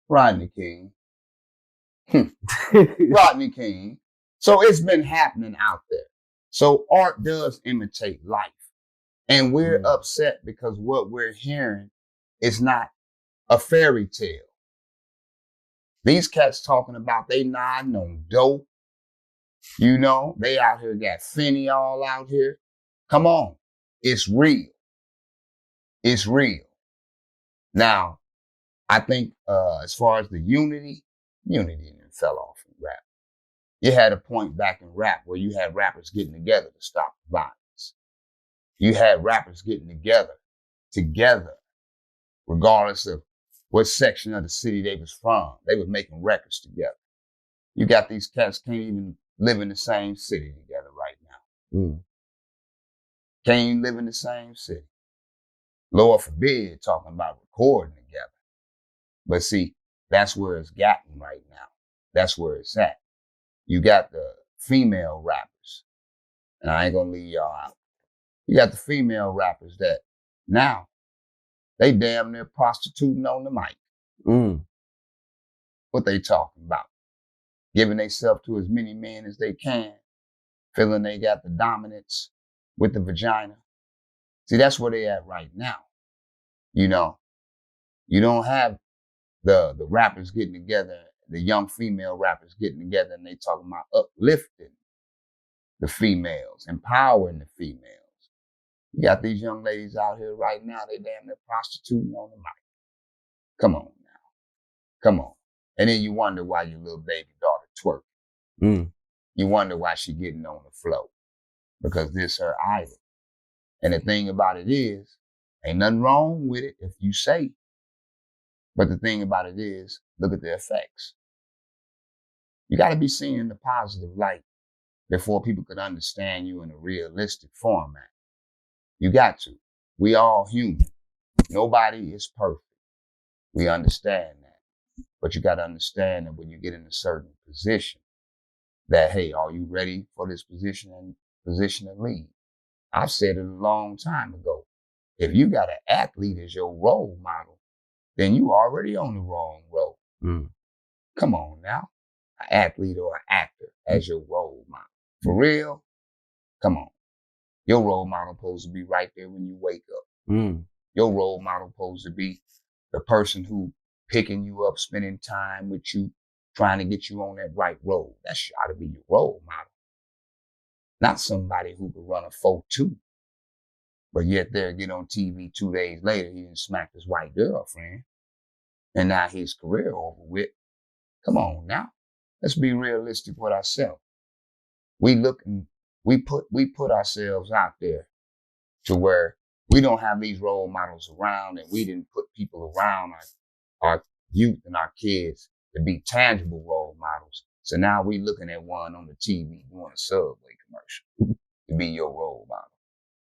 Rodney King. Rodney King. So it's been happening out there. So art does imitate life. And we're upset because what we're hearing is not a fairy tale. These cats talking about they nodding on dope. You know, they out here got Finney all out here. Come on. It's real. It's real. Now, I think as far as the unity fell off in rap. You had a point back in rap where you had rappers getting together to stop the violence. You had rappers getting together, regardless of what section of the city they was from. They was making records together. You got these cats can't even live in the same city together right now. Can't even live in the same city. Lord forbid talking about recording together. But see, that's where it's gotten right now. That's where it's at. You got the female rappers, and I ain't gonna leave y'all out. You got the female rappers that now they damn near prostituting on the mic. What they talking about? Giving themselves to as many men as they can, feeling they got the dominance with the vagina. See, that's where they at right now. You know, you don't have the rappers getting together, the young female rappers getting together, and they talking about uplifting the females, empowering the females. You got these young ladies out here right now, they damn near prostituting on the mic. Come on now. Come on. And then you wonder why your little baby daughter twerking. You wonder why she getting on the floor. Because this her idol. And the thing about it is, ain't nothing wrong with it if you say. But the thing about it is, look at the effects. You got to be seeing the positive light before people could understand you in a realistic format. You got to. We all human. Nobody is perfect. We understand that. But you got to understand that when you get in a certain position, that, hey, are you ready for this position and position to lead? I've said it a long time ago. If you got an athlete as your role model, then you already on the wrong road. Come on now. An athlete or an actor as your role model. For real? Come on. Your role model supposed to be right there when you wake up. Your role model supposed to be the person who picking you up, spending time with you, trying to get you on that right road. That ought to be your role model. Not somebody who could run a 4-2. But yet they'll get on TV 2 days later, he done smacked his white girlfriend. And now his career over with. Come on now. Let's be realistic with ourselves. We put ourselves out there to where we don't have these role models around, and we didn't put people around our youth and our kids to be tangible role models. So now we looking at one on the TV doing a Subway commercial to be your role model.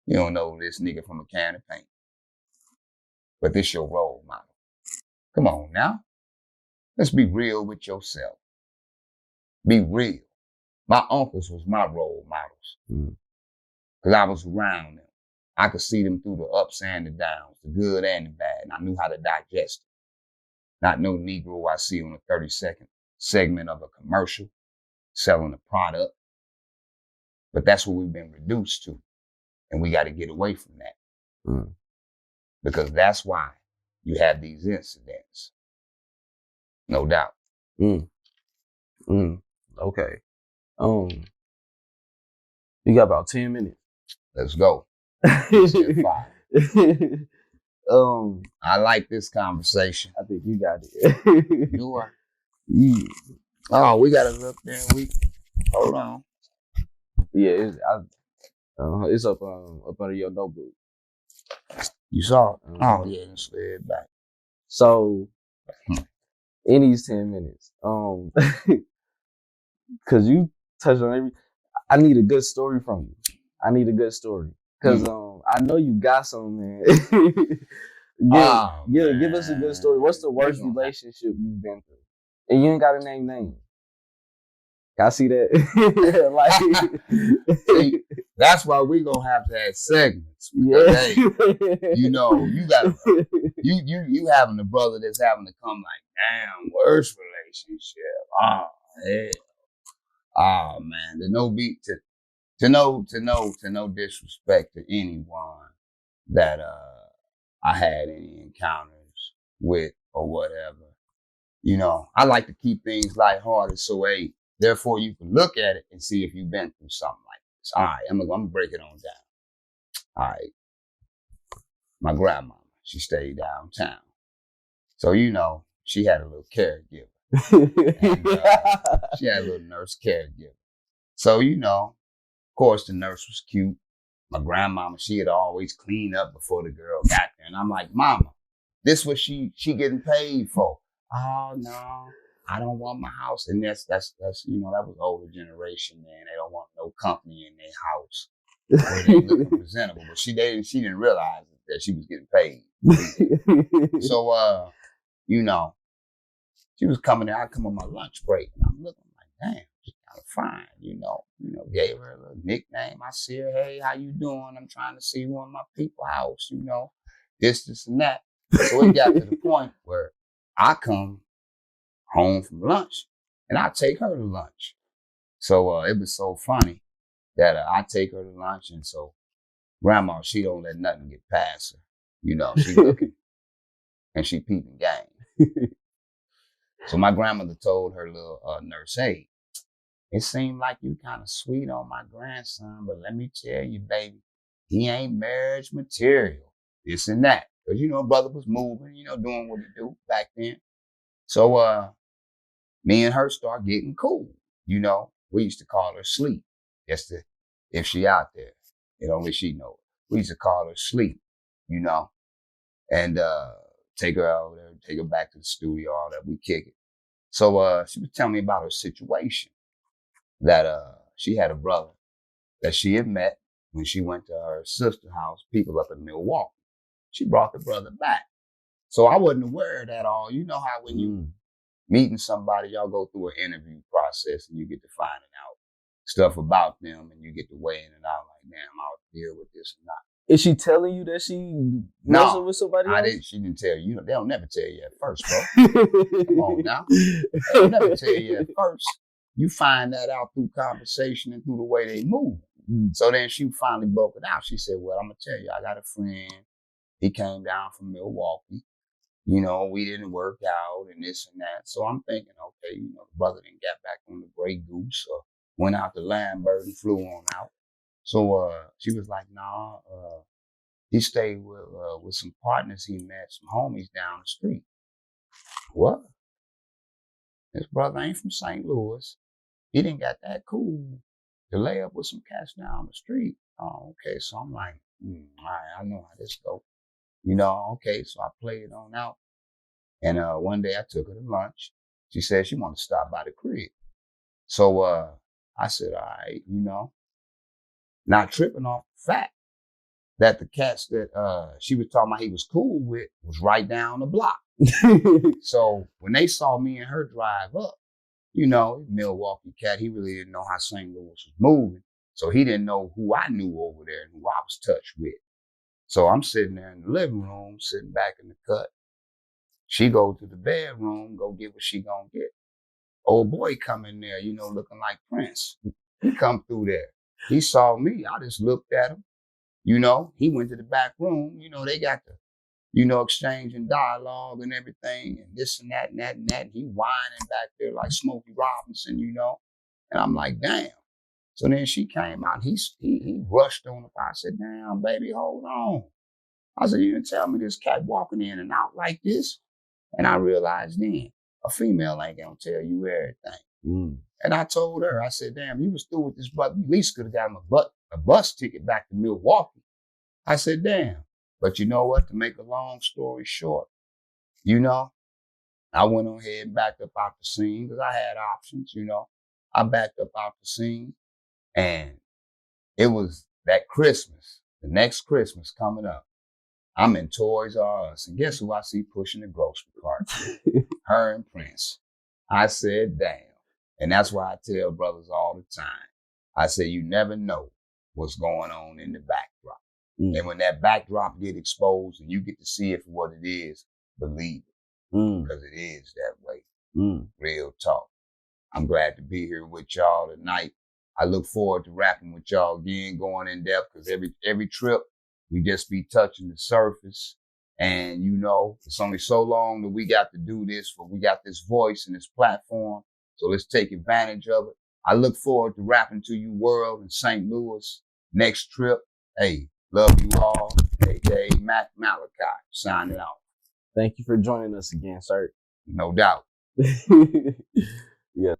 You don't know this nigga from a can of paint, but this your role model. Come on now. Let's be real with yourself. Be real. My uncles was my role models because I was around them. I could see them through the ups and the downs, the good and the bad, and I knew how to digest it. Not no Negro I see on a 30-second segment of a commercial selling a product, but that's what we've been reduced to, and we got to get away from that because that's why you have these incidents, no doubt. Okay. You got about 10 minutes. Let's go. I like this conversation. I think you got it. You are. Yeah. Oh, we gotta look there. Hold on. Yeah, it's up under your notebook. You saw it? Oh yeah, and slid back. So in these 10 minutes, cause you touched on I need a good story from you. I need a good story. Cause I know you got some, man. Give us a good story. What's the worst relationship you've been through? And you ain't gotta name names. I see that. See, that's why we gonna have to have segments. Because, hey, you know, you got you having a brother that's having to come like, damn, worst relationship. Oh hell. Oh man, there's no beat to no disrespect to anyone that I had any encounters with or whatever. You know, I like to keep things lighthearted, so therefore you can look at it and see if you've been through something like this. All right, I'm gonna break it on down. All right, my grandmama, she stayed downtown, so you know she had a little caregiver. And, she had a little nurse caregiver. So you know, of course, the nurse was cute. My grandmama, she had always cleaned up before the girl got there, and I'm like, Mama, this what she getting paid for. Oh no, I don't want my house. And that's you know, that was older generation, man. They don't want no company in their house where they looking presentable. But she didn't realize that she was getting paid. So you know, she was coming there. I come on my lunch break and I'm looking like, damn, she's kind of fine, you know, gave her a little nickname. I see her, hey, how you doing? I'm trying to see one of my people house, you know, this and that. So it got to the point where I come home from lunch and I take her to lunch. So it was so funny that I take her to lunch, and so grandma, she don't let nothing get past her. You know, she looking and she peeping game. So my grandmother told her little nurse, hey, it seemed like you kind of sweet on my grandson, but let me tell you, baby, he ain't marriage material, this and that. Because, you know, brother was moving, you know, doing what he do back then. So me and her start getting cool. You know, we used to call her Sleep. Just to, if she out there, and only she know it. We used to call her Sleep, you know, and take her out there, take her back to the studio, all that, we kick it. So she was telling me about her situation, that she had a brother that she had met when she went to her sister's house, people up in Milwaukee. She brought the brother back. So I wasn't aware of that all. You know how when you meeting somebody, y'all go through an interview process and you get to finding out stuff about them and you get to weigh in and out like, damn, I'll deal with this or not. Is she telling you that she messing with somebody else? She didn't tell you. They'll never tell you at first, bro. Come on now. They'll never tell you at first. You find that out through conversation and through the way they move. So then she finally broke it out. She said, well, I'm going to tell you, I got a friend. He came down from Milwaukee. You know, we didn't work out and this and that. So I'm thinking, okay, you know, the brother didn't get back on the Grey Goose or went out to Lambert and flew on out. So she was like, nah, he stayed with some partners he met, some homies down the street. What? His brother ain't from St. Louis. He didn't got that cool to lay up with some cats down the street. Oh, okay. So I'm like, all right, I know how this go. You know, okay. So I played it on out. And one day I took her to lunch. She said she wanted to stop by the crib. So I said, all right, you know, not tripping off the fact that the cats that she was talking about he was cool with was right down the block. So when they saw me and her drive up, you know, Milwaukee cat, he really didn't know how St. Louis was moving. So he didn't know who I knew over there and who I was touched with. So I'm sitting there in the living room, sitting back in the cut. She go to the bedroom, go get what she gonna get. Old boy come in there, you know, looking like Prince. He come through there. He saw me. I just looked at him. You know, he went to the back room. You know, they got the, you know, exchanging dialogue and everything and this and that and that and that. And he whining back there like Smokey Robinson, you know. And I'm like, damn. So then she came out. He rushed on her. I said, damn, baby, hold on. I said, you didn't tell me this cat walking in and out like this. And I realized then, a female ain't gonna tell you everything. And I told her, I said, damn, you was through with this brother. You at least could have got him a bus ticket back to Milwaukee. I said, damn. But you know what? To make a long story short, you know, I went on ahead and backed up out the scene because I had options, you know. I backed up out the scene. And it was that Christmas, the next Christmas coming up. I'm in Toys R Us. And guess who I see pushing the grocery cart? Her and Prince. I said, damn. And that's why I tell brothers all the time. I say, you never know what's going on in the backdrop. And when that backdrop get exposed and you get to see it for what it is, believe it. Because it is that way. Real talk. I'm glad to be here with y'all tonight. I look forward to rapping with y'all again, going in depth, because every trip, we just be touching the surface. And, you know, it's only so long that we got to do this, but we got this voice and this platform. So let's take advantage of it. I look forward to rapping to you world in St. Louis. Next trip, hey, love you all. AKA Mac Malachi, signing out. Thank you for joining us again, sir. No doubt. Yeah.